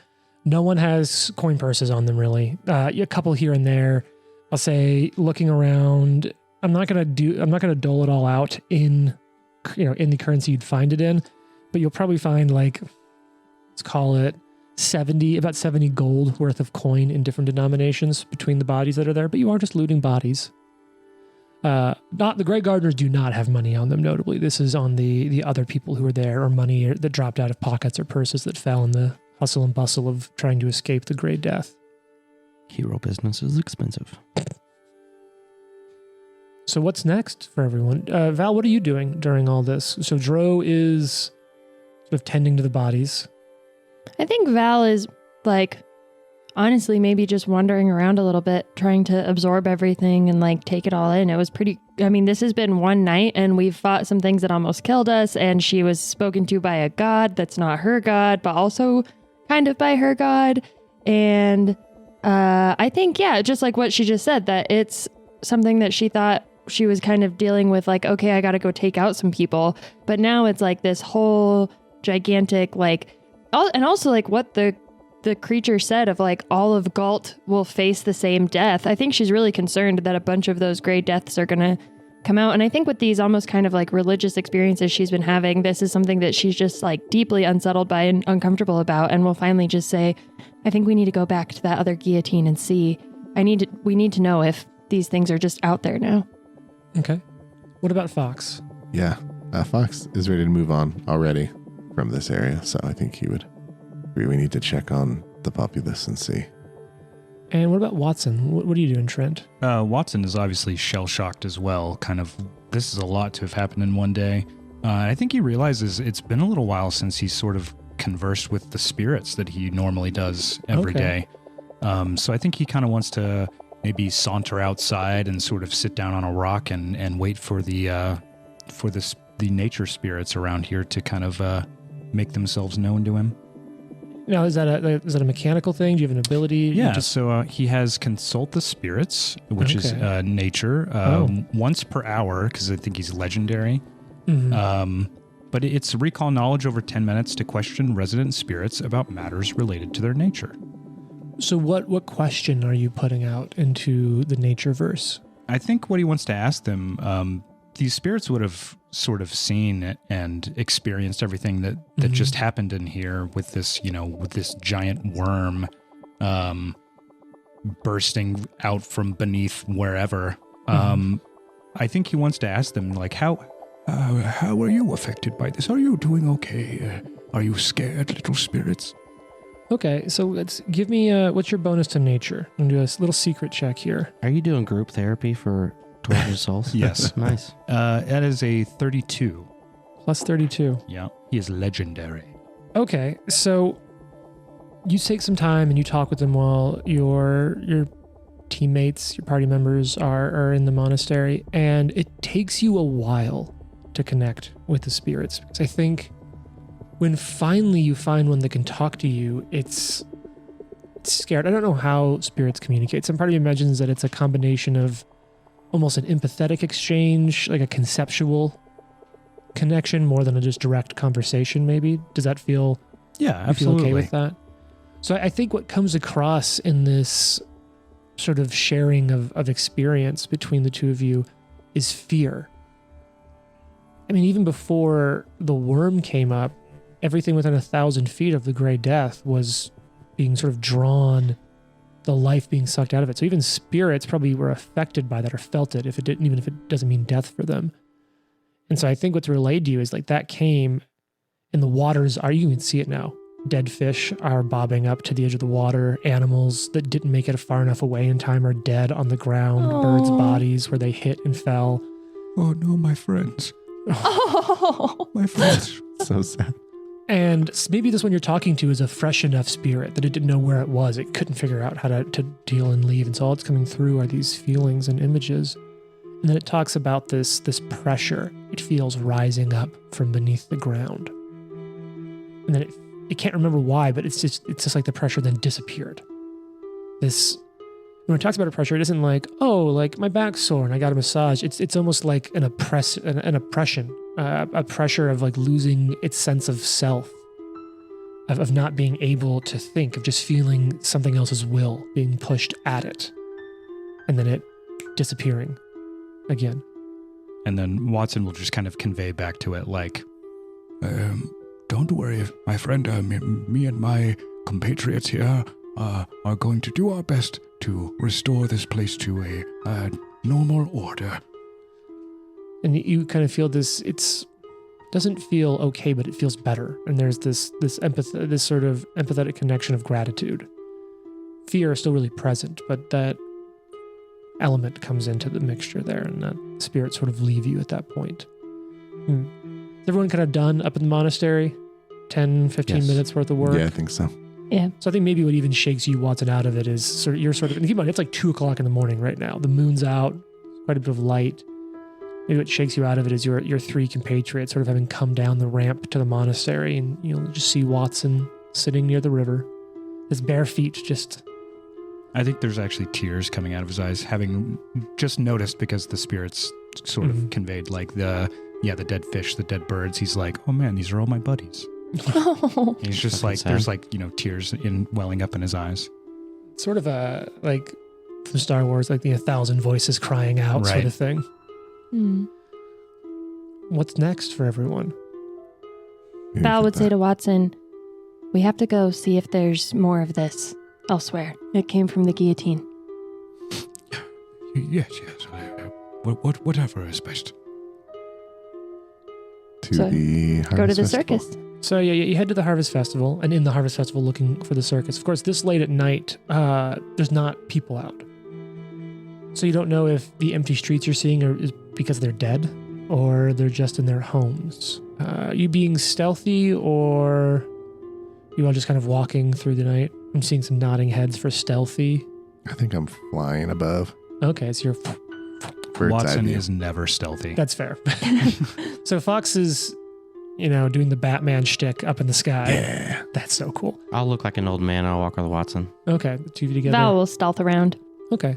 No one has coin purses on them really. A couple here and there. I'll say looking around, I'm not gonna dole it all out in the currency you'd find it in, but you'll probably find like, let's call it about 70 gold worth of coin in different denominations between the bodies that are there, but you are just looting bodies. Not the Grey Gardeners do not have money on them, notably. This is on the other people who were there, or money that dropped out of pockets or purses that fell in the hustle and bustle of trying to escape the Grey Death. Hero business is expensive. So what's next for everyone? Val, what are you doing during all this? So Dro is sort of tending to the bodies. I think Val is like, honestly, maybe just wandering around a little bit, trying to absorb everything and like take it all in. It was this has been one night and we've fought some things that almost killed us, and she was spoken to by a god that's not her god, but also kind of by her god. And I think, just like what she just said, that it's something that she thought she was kind of dealing with, like, okay, I got to go take out some people. But now it's like this whole gigantic, and also like what the creature said of like all of Galt will face the same death. I think she's really concerned that a bunch of those Grey Deaths are going to come out. And I think with these almost kind of like religious experiences she's been having, this is something that she's just like deeply unsettled by and uncomfortable about, and will finally just say, I think we need to go back to that other guillotine and see. We need to know if these things are just out there now. Okay. What about Fox? Yeah. Fox is ready to move on already from this area, so I think he would agree we need to check on the populace and see. And what about Watson? What are you doing, Trent? Watson is obviously shell-shocked as well. Kind of, this is a lot to have happened in one day. I think he realizes it's been a little while since he's sort of conversed with the spirits that he normally does every day. So I think he kind of wants to maybe saunter outside and sort of sit down on a rock and wait for the nature spirits around here to kind of make themselves known to him. Now, is that a mechanical thing? Do you have an ability? Yeah, so he has consult the spirits, which is nature, once per hour, because I think he's legendary. Mm-hmm. But it's recall knowledge over 10 minutes to question resident spirits about matters related to their nature. So what question are you putting out into the nature verse? I think what he wants to ask them, these spirits would have sort of seen and experienced everything that just happened in here with this giant worm bursting out from beneath wherever. I think he wants to ask them, like, how are you affected by this? Are you doing okay? Are you scared, little spirits? Okay, so let's give me what's your bonus to nature? I'm gonna do a little secret check here. Are you doing group therapy for Tortured Souls? Yes. Nice. That is a 32. Plus 32. Yeah. He is legendary. Okay, so you take some time and you talk with them while your teammates, your party members are in the monastery, and it takes you a while to connect with the spirits. Because I think when finally you find one that can talk to you, it's scared. I don't know how spirits communicate. Some part of me imagines that it's a combination of almost an empathetic exchange, like a conceptual connection more than a just direct conversation, maybe. Does that feel... Yeah, You feel absolutely. okay with that? So I think what comes across in this sort of sharing of experience between the two of you is fear. I mean, even before the worm came up, everything within 1,000 feet of the Grey Death was being sort of drawn, the life being sucked out of it. So even spirits probably were affected by that or felt it, even if it doesn't mean death for them. And so I think what's relayed to you is like that came, and the waters are, you can see it now. Dead fish are bobbing up to the edge of the water. Animals that didn't make it far enough away in time are dead on the ground. Birds' Aw. bodies where they hit and fell. Oh no, my friends. Oh. My friends. So sad. And maybe this one you're talking to is a fresh enough spirit that it didn't know where it was. It couldn't figure out how to deal and leave. And so all it's coming through are these feelings and images. And then it talks about this pressure it feels rising up from beneath the ground. And then it can't remember why, but it's just like the pressure then disappeared. When it talks about a pressure, it isn't like, oh, like my back's sore and I got a massage. It's almost like an oppression, a pressure of like losing its sense of self, of not being able to think, of just feeling something else's will being pushed at it, and then it disappearing again. And then Watson will just kind of convey back to it like, Don't worry, my friend. Me and my compatriots here are going to do our best to restore this place to a normal order. And you kind of feel this. It doesn't feel okay, but it feels better. And there's this empathy, this sort of empathetic connection of gratitude. Fear is still really present, but that element comes into the mixture there, and that spirit sort of leave you at that point. Is everyone kind of done up in the monastery? 10, 15 Yes. minutes worth of work? Yeah, I think so. Yeah. So I think maybe what even shakes you, Watson, out of it is you're sort of, and keep in mind, it's like 2 o'clock in the morning right now. The moon's out, quite a bit of light. Maybe what shakes you out of it is your 3 compatriots sort of having come down the ramp to the monastery, and you'll just see Watson sitting near the river, his bare feet just... I think there's actually tears coming out of his eyes, having just noticed because the spirits sort of conveyed like the dead fish, the dead birds. He's like, oh man, these are all my buddies. Oh. And he's just Fucking like, sad. there's like, tears welling up in his eyes. Sort of a, like, from Star Wars, like the 1,000 voices crying out sort Right. of thing. Hmm. What's next for everyone? Val would say to Watson, we have to go see if there's more of this elsewhere. It came from the guillotine. Yes. Whatever is best. To So, the Harvest Go to the Festival. circus. So yeah, you head to the Harvest Festival, and in the Harvest Festival looking for the circus. Of course, this late at night, there's not people out. So you don't know if the empty streets you're seeing is because they're dead, or they're just in their homes. You being stealthy, or you are just kind of walking through the night? I'm seeing some nodding heads for stealthy. I think I'm flying above. Okay, so you're... Bird's eye Watson view. is never stealthy. That's fair. So Fox is, doing the Batman shtick up in the sky. Yeah. That's so cool. I'll look like an old man. I'll walk with Watson. Okay, the two of you together. Val will stealth around. Okay.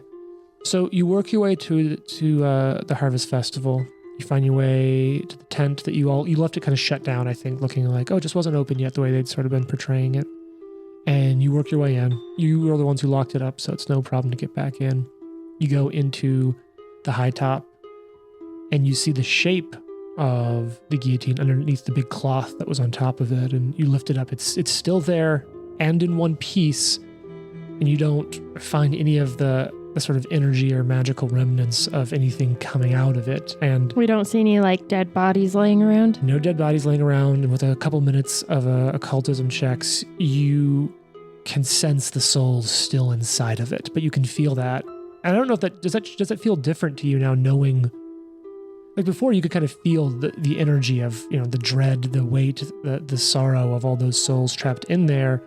So you work your way to the Harvest Festival. You find your way to the tent that you left it kind of shut down, I think, looking like, oh, it just wasn't open yet, the way they'd sort of been portraying it. And you work your way in. You were the ones who locked it up, so it's no problem to get back in. You go into the high top, and you see the shape of the guillotine underneath the big cloth that was on top of it, and you lift it up. It's still there and in one piece, and you don't find any of the sort of energy or magical remnants of anything coming out of it. And We don't see any like dead bodies laying around. no dead bodies laying around. And with a couple minutes of occultism checks, you can sense the souls still inside of it, but you can feel that. And I don't know if does that feel different to you now, knowing, like before you could kind of feel the energy of, the dread, the weight, the sorrow of all those souls trapped in there.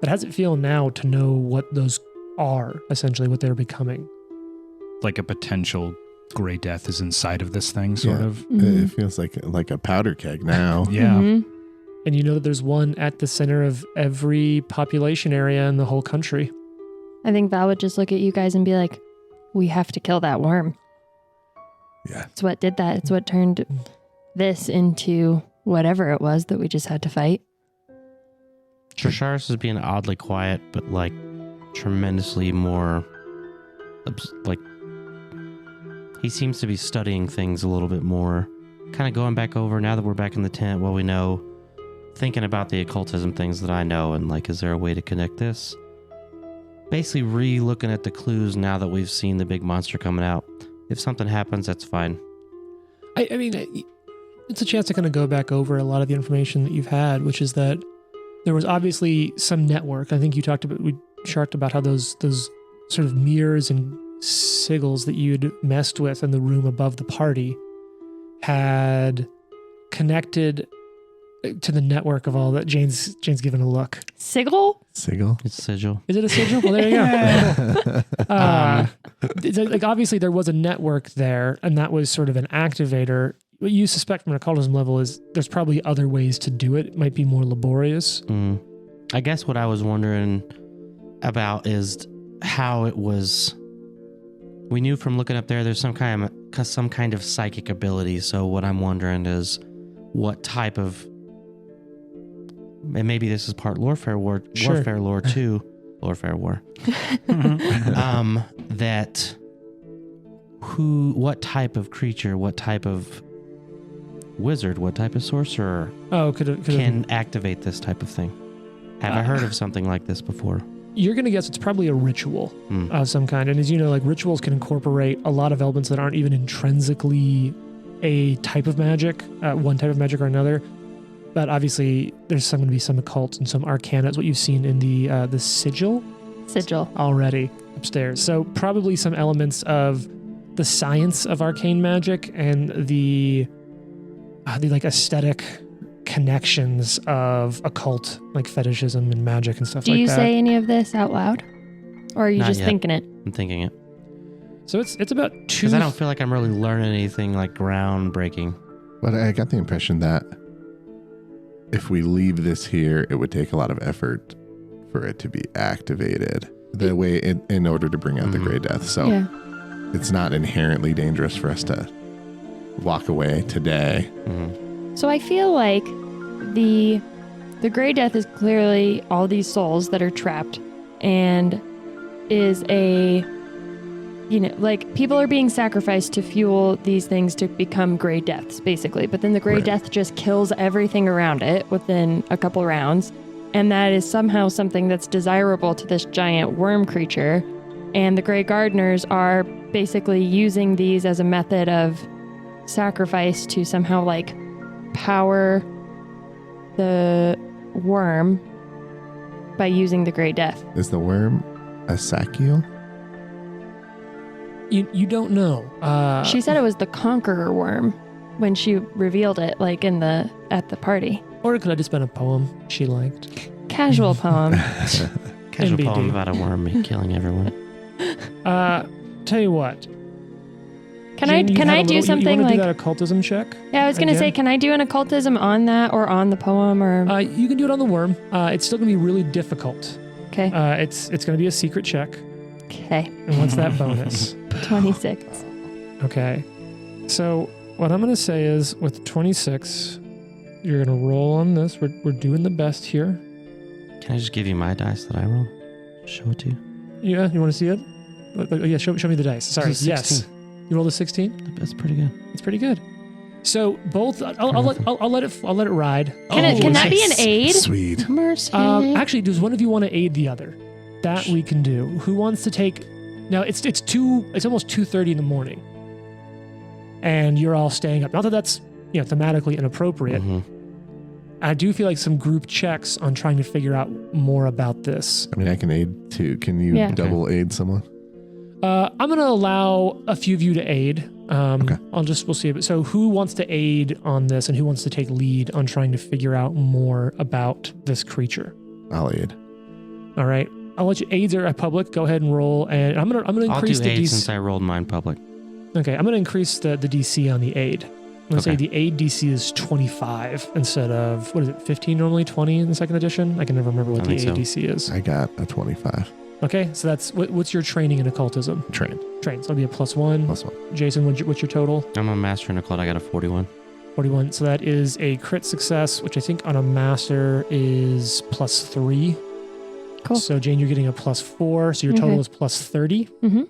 But how does it feel now to know what those are, essentially what they're becoming? Like a potential gray death is inside of this thing, sort Yeah. of. It feels like a powder keg now. Yeah. Mhm. And you know that there's one at the center of every population area in the whole country. I think Val would just look at you guys and be like, we have to kill that worm. Yeah. It's what did that. It's what turned this into whatever it was that we just had to fight. Trasharis is being oddly quiet, but like tremendously more, like he seems to be studying things a little bit more, kind of going back over now that we're back in the tent, what we know, thinking about the occultism things that I know, and like, is there a way to connect this? Basically re-looking at the clues now that we've seen the big monster coming out. If something happens, that's fine. I mean, it's a chance to kind of go back over a lot of the information that you've had, which is that there was obviously some network. I think we talked about how those sort of mirrors and sigils that you'd messed with in the room above the party had connected to the network of all that. Jane's given a look. Sigil? Sigil? It's sigil. Is it a sigil? Well, there you go. Like obviously there was a network there, and that was sort of an activator. What you suspect from an occultism level is there's probably other ways to do it. It might be more laborious. I guess what I was wondering about is how it was. We knew from looking up there, there's some kind of psychic ability. So what I'm wondering is what type of, and maybe this is part warfare lore too, warfare war. What type of creature, what type of wizard, what type of sorcerer can activate this type of thing? Have I heard of something like this before? You're going to guess it's probably a ritual of some kind. And as you know, like rituals can incorporate a lot of elements that aren't even intrinsically a type of magic, one type of magic or another. But obviously, there's going to be some occult and some arcana. It's what you've seen in the sigil already upstairs. So probably some elements of the science of arcane magic and the like aesthetic connections of occult, like fetishism and magic and stuff like that. Do you say any of this out loud? Or are you Not just yet. thinking it? I'm thinking it. So it's about two. Because I don't feel like I'm really learning anything like groundbreaking. But I got the impression that if we leave this here, it would take a lot of effort for it to be activated the way in order to bring out the Grey Death. So Yeah. it's not inherently dangerous for us to walk away today. So I feel like the Grey Death is clearly all these souls that are trapped and is like people are being sacrificed to fuel these things to become Grey Deaths, basically. But then the Grey Death just kills everything around it within a couple rounds. And that is somehow something that's desirable to this giant worm creature. And the Grey Gardeners are basically using these as a method of sacrifice to somehow like power the worm by using the Grey Death. Is the worm a Sakiel? You don't know. She said it was the Conqueror worm when she revealed it, like at the party. Or it could have just been a poem she liked. Casual poem. Casual NBD. poem about a worm killing everyone. Tell you what. Can Jane, I do something you want to like? do that occultism check? Yeah, I was gonna again? say, can I do an occultism on that or on the poem or? You can do it on the worm. It's still going to be really difficult. Okay. It's going to be a secret check. Okay. And what's that bonus? 26. Okay. So what I'm going to say is with 26, you're going to roll on this. We're doing the best here. Can I just give you my dice that I rolled? Show it to you. Yeah, you want to see it? Yeah, show me the dice. Sorry. This is Yes. 16. You rolled a 16? That's pretty good. It's pretty good. So both, I'll let it ride. Can that be an aid? Sweet. Mercy. Actually, does one of you want to aid the other? That we can do. Who wants to take? Now it's almost 2:30 in the morning, and you're all staying up. Not that that's thematically inappropriate. I do feel like some group checks on trying to figure out more about this. I mean, I can aid too. Can you Yeah. double aid someone? I'm going to allow a few of you to aid. Okay. We'll see. So who wants to aid on this and who wants to take lead on trying to figure out more about this creature? I'll aid. All right. I'll let you, aids are public. Go ahead and roll. And I'm going to I'll do increase the aid DC. since I rolled mine public. Okay. I'm going to increase the DC on the aid. I'm going to say the aid DC is 25 instead of, 15 normally, 20 in the second edition? I can never remember what I the think aid so. DC is. I got a 25. Okay. So that's, what's your training in occultism? Trained. Train. So that'll be a +1. +1. Jason, what's your total? I'm a master in occult. I got a 41. 41. So that is a crit success, which I think on a master is +3. Cool. So Jane, you're getting a +4. So your total Okay. is +30. Mm-hmm.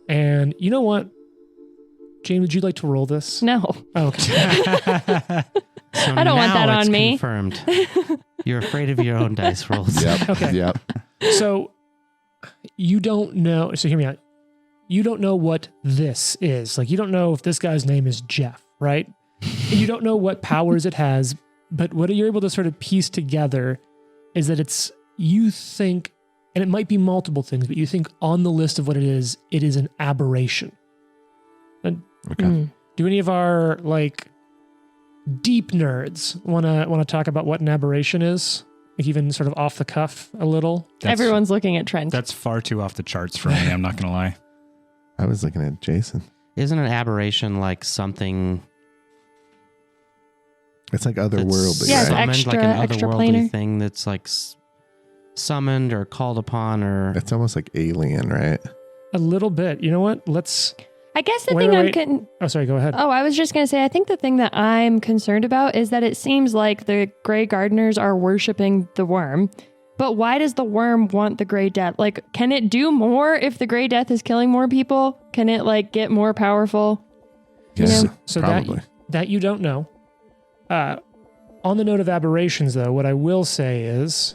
And you know what? Jane, would you like to roll this? No. Oh, okay. So I don't want now that it's on me. Confirmed. You're afraid of your own dice rolls. Yep. Okay. Yep. So you don't know. So hear me out. You don't know what this is. Like, you don't know if this guy's name is Jeff, right? And you don't know what powers it has. But what you're able to sort of piece together is that you think, and it might be multiple things, but you think on the list of what it is an aberration. And Okay. do any of our deep nerds want to talk about what an aberration is? Like, even sort of off the cuff a little? Everyone's looking at Trent. That's far too off the charts for me. I'm not going to lie. I was looking at Jason. Isn't an aberration like something It's like that's otherworldly, Yeah, it's right? summoned, like extra- an extra otherworldly planar. thing that's like summoned or called upon or It's almost like alien, right? A little bit. You know what? I guess the Wait, thing wait. Oh, sorry. Go ahead. I was just going to say, I think the thing that I'm concerned about is that it seems like the Grey Gardeners are worshiping the worm. But why does the worm want the Grey Death? Like, can it do more if the Grey Death is killing more people? Can it get more powerful? Yes, So probably. that you don't know. On the note of aberrations, though, what I will say is,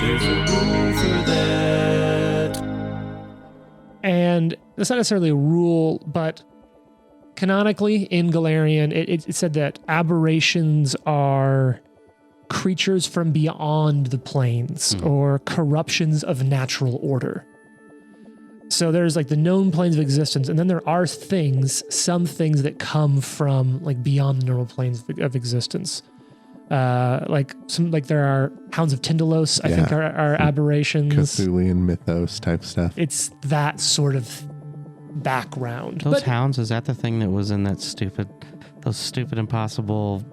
There's a rule for that. and that's not necessarily a rule, but canonically in Galarian, it said that aberrations are creatures from beyond the planes or corruptions of natural order. So there's the known planes of existence, and then there are some things that come from beyond the normal planes of existence. There are Hounds of Tyndalos, I think are aberrations. Cthulian mythos type stuff. It's that sort of background. those But hounds. Is that the thing that was in that stupid impossible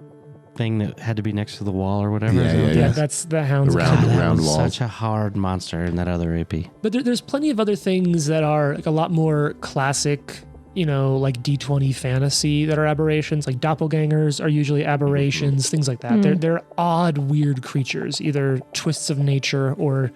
thing that had to be next to the wall or whatever? Yeah, Is that yeah, what yeah. yeah, that is? that's the Hounds The of round- Tyndalos. round That was walls. Such a hard monster in that other AP. But there's plenty of other things that are a lot more classic, D20 fantasy that are aberrations. Like doppelgangers are usually aberrations, things like that. They're odd, weird creatures, either twists of nature or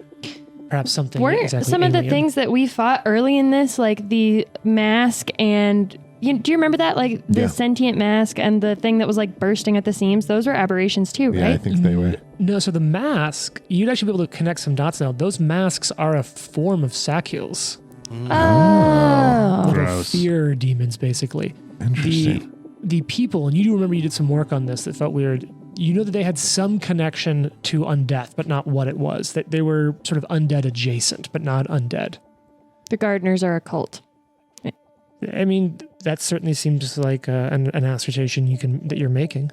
perhaps something Weren't exactly some of the alien. things that we fought early in this, like the mask and... do you remember that? The Yeah. sentient mask and the thing that was bursting at the seams? Those were aberrations too, Yeah, I right? think they were. No, so the mask, you'd actually be able to connect some dots now. Those masks are a form of Sacules. Oh. Little Gross. fear demons, basically. Interesting. The people, and you do remember you did some work on this that felt weird. You know that they had some connection to undeath, but not what it was. That they were sort of undead adjacent, but not undead. The Gardeners are a cult. I mean, that certainly seems like an assertion that you're making.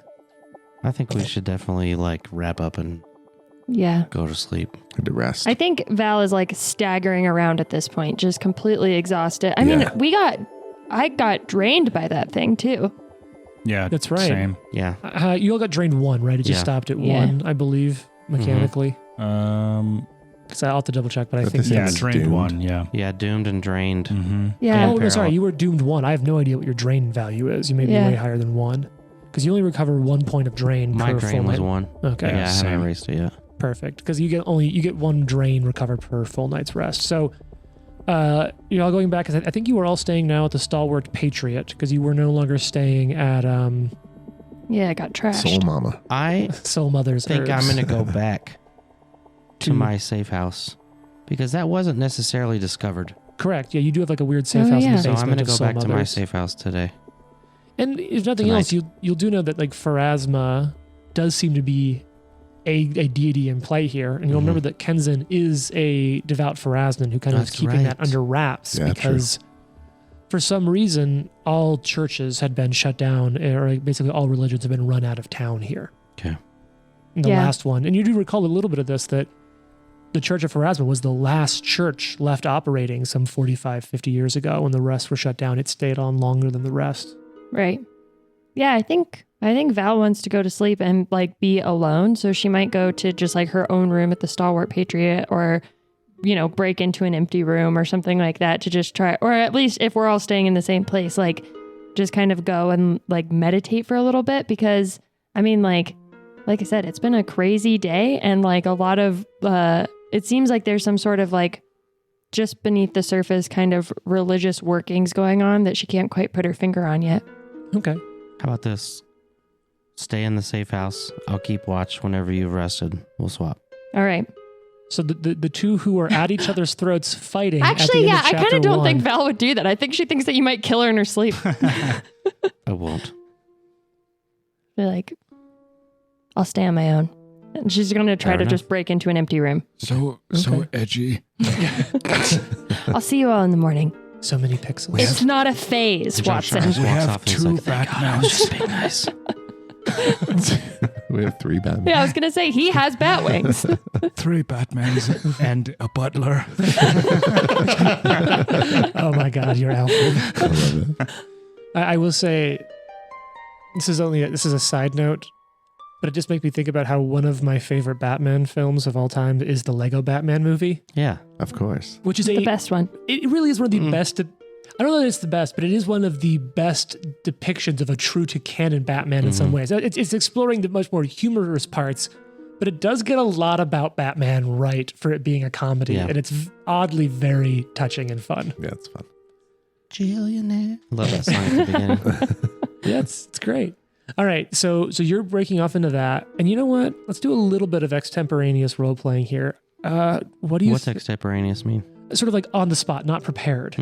I think we should definitely wrap up and Yeah. go to sleep. Good to rest. I think Val is staggering around at this point, just completely exhausted. I mean, Yeah. I got drained by that thing too. Yeah, That's right. Same. Yeah. You all got drained 1, right? It just Yeah. stopped at Yeah. 1, I believe, mechanically. Because I'll have to double check, but I But think this Yeah, is drained doomed. one. Yeah. Yeah, doomed and drained. Mm-hmm. Yeah. Oh, no, sorry. You were doomed 1. I have no idea what your drain value is. You may be Yeah. way higher than 1. Because you only recover 1 point of drain My per drain full was night. 1. Okay, Yeah, I same. haven't erased it yet. perfect. Because you get 1 drain recovered per full night's rest. So, you're all going back. 'Cause I think you were all staying now at the Stalwart Patriot because you were no longer staying at Yeah, I got trashed. Soul Mama. I Soul Mother's think I'm Herbs. going to go back to my safe house because that wasn't necessarily discovered. Correct. Yeah, you do have a weird safe Oh, house in yeah. the So basement I'm going to of go Soul back to my Mother's. safe house today. And if nothing Tonight. else, you'll do know that Pharasma does seem to be a deity in play here. And you'll remember that Kenzin is a devout Pharasman who kind of is That's keeping that right. under wraps Yeah, because for some reason, all churches had been shut down, or basically all religions have been run out of town here. Okay. And the Yeah. last one, and you do recall a little bit of this, that the Church of Pharasma was the last church left operating some 45, 50 years ago when the rest were shut down. It stayed on longer than the rest. Right. Yeah, I think Val wants to go to sleep and like be alone, so she might go to just like her own room at the Stalwart Patriot, or break into an empty room or something like that to just try, or at least if we're all staying in the same place, like just kind of go and like meditate for a little bit, because I mean, like I said, it's been a crazy day, and like a lot of it seems like there's some sort of like just beneath the surface kind of religious workings going on that she can't quite put her finger on yet. Okay. How about this? Stay in the safe house. I'll keep watch whenever you've rested. We'll swap. All right. So the two who are at each other's throats fighting. Actually, at the end I kind of don't think Val. Val would do that. I think she thinks that you might kill her in her sleep. I won't. Be like, I'll stay on my own. And she's going to try Fair to enough. just break into an empty room. So edgy. I'll see you all in the morning. So many pixels. It's not a phase, Josh Watson. Harris We walks have off and he's 2 like, "Thank God, I was just being nice." We have 3 Batman. Yeah, I was going to say, he has bat wings. 3 Batmans and a butler. Oh my God, you're Alfred. I love it. I will say, this is a side note, but it just makes me think about how one of my favorite Batman films of all time is the Lego Batman movie, Yeah. Of course. which is The best one. It really is one of the best. I don't know that it's the best, but it is one of the best depictions of a true to canon Batman in some ways. It's exploring the much more humorous parts, but it does get a lot about Batman right for it being a comedy, Yeah. and it's oddly very touching and fun. Yeah, it's fun. Jillionaire. Love that song at the beginning. Yeah, it's great. All right, so you're breaking off into that, and you know what? Let's do a little bit of extemporaneous role playing here. What do you? What's extemporaneous mean? Sort of like on the spot, not prepared.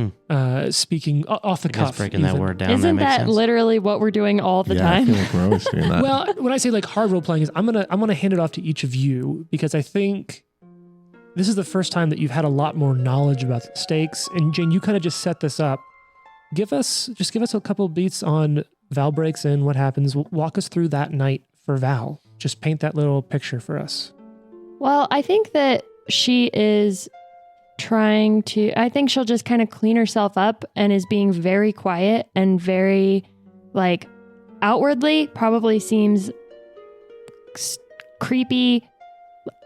Speaking off the I guess cuff. breaking that even. word down. Isn't makes that sense. literally what we're doing all the Yeah, I time? feel like we're always doing that. Well, when I say like hard role playing, is I'm gonna hand it off to each of you because I think this is the first time that you've had a lot more knowledge about the stakes. And Jane, you kind of just set this up. Give us a couple beats on Val breaks in. What happens? Walk us through that night for Val. Just paint that little picture for us. Well, I think that she is I think she'll just kind of clean herself up and is being very quiet and very, like, outwardly probably seems creepy,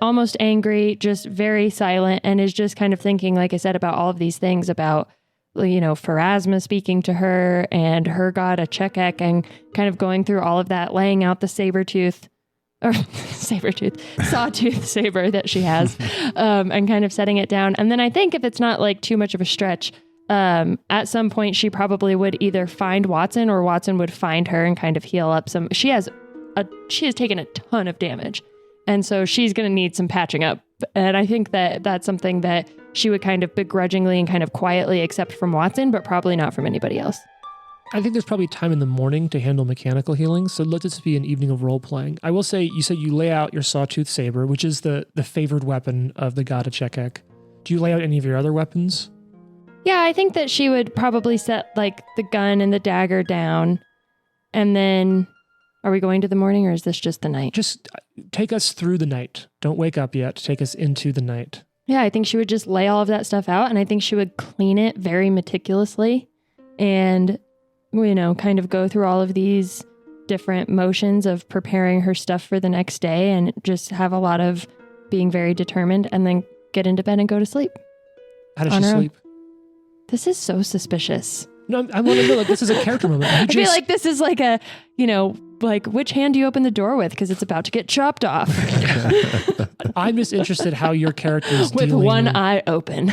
almost angry, just very silent, and is just kind of thinking, like I said, about all of these things about, Pharasma speaking to her and her god, a Chekek, and kind of going through all of that, laying out the sawtooth saber that she has, and kind of setting it down. And then I think if it's not like too much of a stretch, at some point she probably would either find Watson or Watson would find her and kind of heal up some. She has taken a ton of damage, and so she's going to need some patching up. And I think that that's something that she would kind of begrudgingly and kind of quietly accept from Watson, but probably not from anybody else. I think there's probably time in the morning to handle mechanical healing, so let this be an evening of role playing. I will say, you said you lay out your sawtooth saber, which is the favored weapon of the god of Chekek. Do you lay out any of your other weapons? Yeah, I think that she would probably set like the gun and the dagger down. And then, are we going to the morning or is this just the night? Just take us through the night. Don't wake up yet. Take us into the night. Yeah, I think she would just lay all of that stuff out, and I think she would clean it very meticulously and, kind of go through all of these different motions of preparing her stuff for the next day and just have a lot of being very determined and then get into bed and go to sleep. How does On she her own. sleep? This is so suspicious. No, I want to know, like, this is a character moment. You I feel just- like this is like a, like which hand do you open the door with? Because it's about to get chopped off I'm just interested how your character is with dealing one eye open.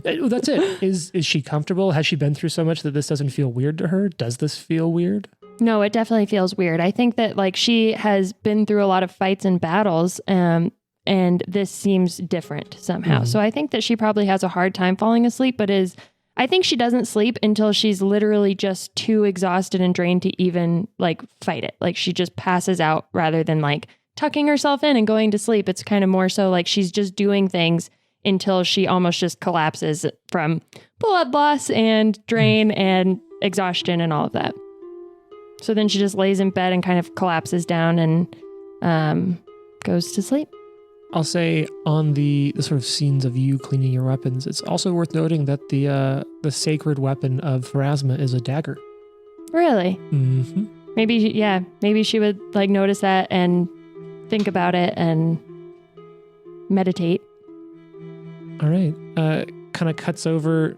That's it. Is she comfortable? Has she been through so much that this doesn't feel weird to her? Does this feel weird? No, it definitely feels weird. I think that like she has been through a lot of fights and battles, and this seems different somehow. So I think that she probably has a hard time falling asleep, but I think she doesn't sleep until she's literally just too exhausted and drained to even like fight it. Like she just passes out rather than like tucking herself in and going to sleep. It's kind of more so like she's just doing things until she almost just collapses from blood loss and drain and exhaustion and all of that. So then she just lays in bed and kind of collapses down and goes to sleep. I'll say on the sort of scenes of you cleaning your weapons, it's also worth noting that the sacred weapon of Pharasma is a dagger. Really? Mm-hmm. Maybe she would like notice that and think about it and meditate. All right. Kind of cuts over.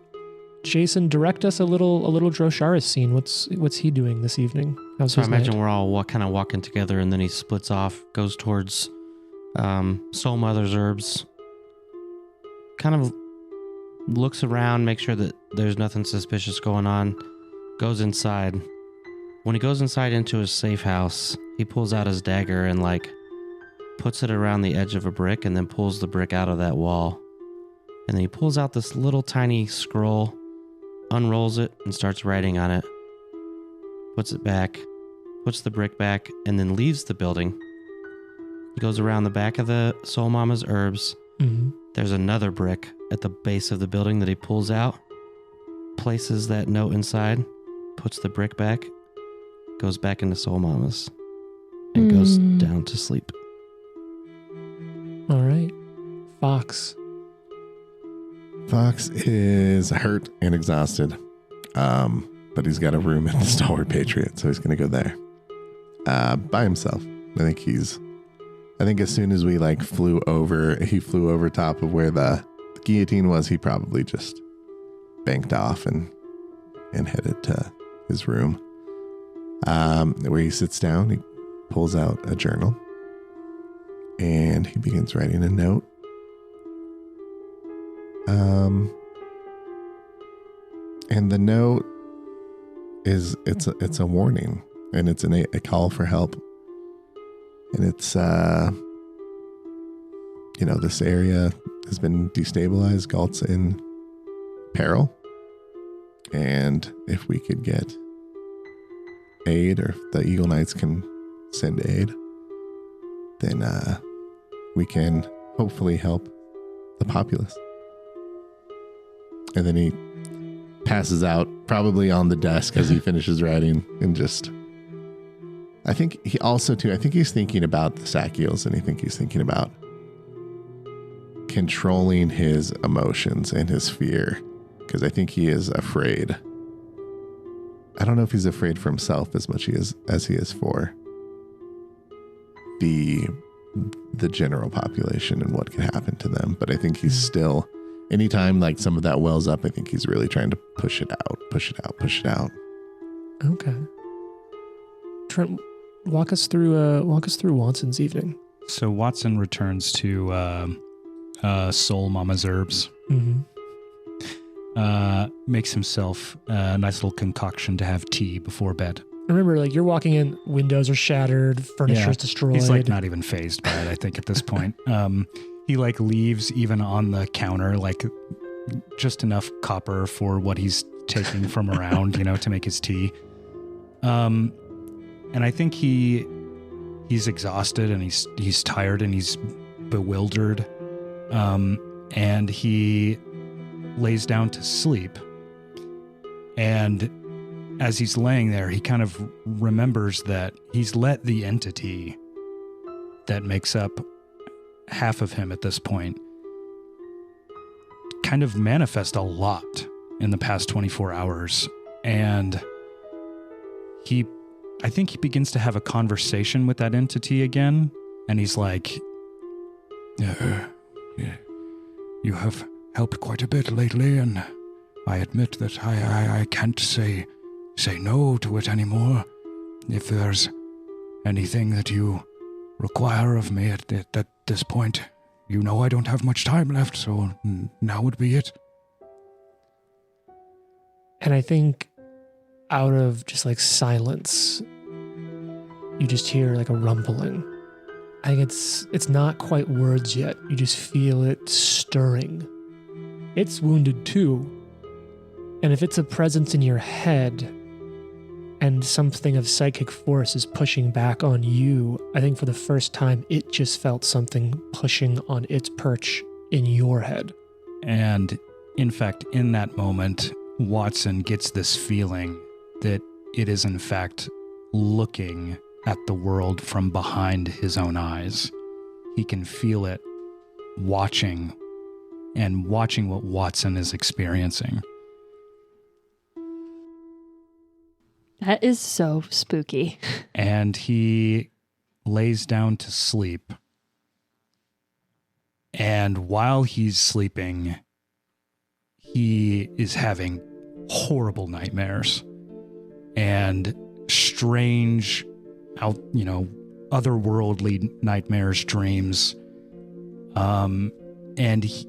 Jason, direct us a little Drosharis scene. What's he doing this evening? How's So I his imagine night? we're all kind of walking together, and then he splits off, goes towards Soul Mother's herbs. Kind of looks around, makes sure that there's nothing suspicious going on. Goes inside. When he goes inside into his safe house, he pulls out his dagger and like puts it around the edge of a brick, and then pulls the brick out of that wall. And then he pulls out this little tiny scroll, unrolls it, and starts writing on it. Puts it back, puts the brick back, and then leaves the building. He goes around the back of the Soul Mama's herbs. Mm-hmm. There's another brick at the base of the building that he pulls out, places that note inside, puts the brick back, goes back into Soul Mama's, and goes down to sleep. All right. Fox. Fox is hurt and exhausted, but he's got a room at the Stalwart Patriot, so he's going to go there by himself. I think as soon as we he flew over top of where the guillotine was, he probably just banked off and headed to his room, where he sits down. He pulls out a journal and he begins writing a note. And the note it's a warning, and it's a call for help. And it's, this area has been destabilized. Galt's in peril. And if we could get aid, or if the Eagle Knights can send aid, then we can hopefully help the populace. And then he passes out, probably on the desk as he finishes writing, and just... I think he's thinking about the Sakiels, and I think he's thinking about controlling his emotions and his fear, because I think he is afraid. I don't know if he's afraid for himself as much as he is for the general population and what could happen to them. But I think he's still, anytime some of that wells up, I think he's really trying to push it out. Okay. Trent, walk us through Watson's evening. So Watson returns to Soul Mama's herbs. Mm-hmm. Makes himself a nice little concoction to have tea before bed. Remember, you're walking in, windows are shattered, furniture's destroyed. He's not even phased by it, I think, at this point. He leaves even on the counter, just enough copper for what he's taking from around, to make his tea. And I think he's exhausted, and he's tired, and he's bewildered. And he lays down to sleep. And as he's laying there, he kind of remembers that he's let the entity that makes up half of him at this point kind of manifest a lot in the past 24 hours. And I think he begins to have a conversation with that entity again. And he's like, Yeah, you have helped quite a bit lately, and I admit that I can't say no to it anymore. If there's anything that you require of me at this point, I don't have much time left, so now would be it. And I think out of just silence, you just hear a rumbling. I think it's not quite words yet. You just feel it stirring. It's wounded too. And if it's a presence in your head, and something of psychic force is pushing back on you, I think for the first time, it just felt something pushing on its perch in your head. And in fact, in that moment, Watson gets this feeling that it is in fact looking at the world from behind his own eyes. He can feel it watching what Watson is experiencing. That is so spooky. And he lays down to sleep. And while he's sleeping, he is having horrible nightmares and strange, otherworldly nightmares, dreams. And he,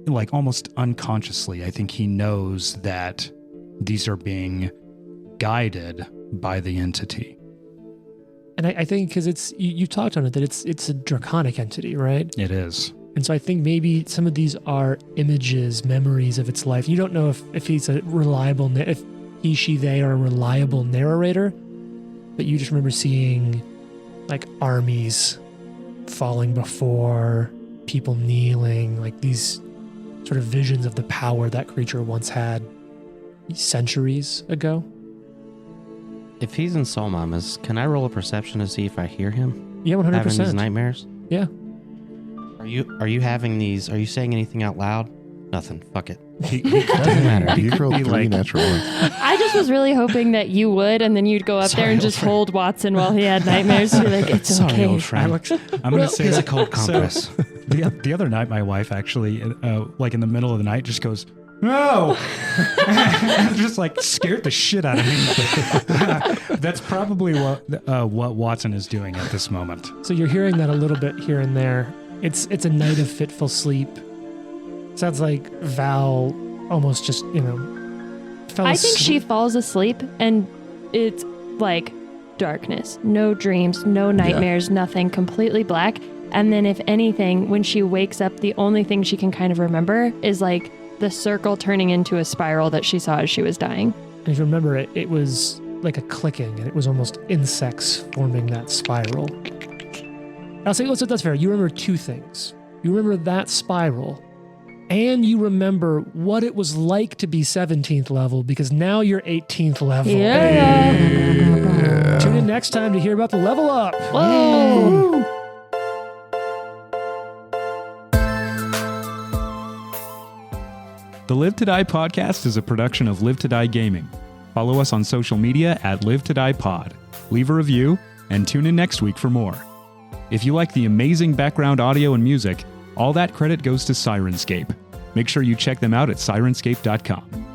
like almost unconsciously, I think he knows that these are being guided by the entity. And I think because you talked on it, that it's a draconic entity, right? It is. And so I think maybe some of these are images, memories of its life. You don't know if he's a reliable, if he, she, they are a reliable narrator, but you just remember seeing like armies falling before, people kneeling, like these sort of visions of the power that creature once had centuries ago. If he's in Soul Mamas, can I roll a perception to see if I hear him? Yeah, 100%. Having these nightmares? Yeah. Are you having these? Are you saying anything out loud? Nothing. Fuck it. Doesn't matter. You rolled 3 natural ones. I just was really hoping that you would, and then you'd go up there and just hold Watson while he had nightmares. You're like, it's Sorry, okay. old friend. I'm going to say Here's a that. cold compress. The other night, my wife actually, like in the middle of the night, just goes, "No!" Just like scared the shit out of me. That's probably what Watson is doing at this moment. So you're hearing that a little bit here and there. It's a night of fitful sleep. Sounds like Val almost just, fell I think she asleep. falls asleep, and it's like darkness. No dreams, no nightmares, nothing. Completely black. And then if anything, when she wakes up, the only thing she can kind of remember is like the circle turning into a spiral that she saw as she was dying. And if you remember it was like a clicking, and it was almost insects forming that spiral. I'll say, that's fair. You remember 2 things. You remember that spiral, and you remember what it was like to be 17th level, because now you're 18th level. Yeah. Tune in next time to hear about the level up. Whoa. The Live to Die podcast is a production of Live to Die Gaming. Follow us on social media at Live to Die Pod. Leave a review and tune in next week for more. If you like the amazing background audio and music, all that credit goes to Syrinscape. Make sure you check them out at Syrinscape.com.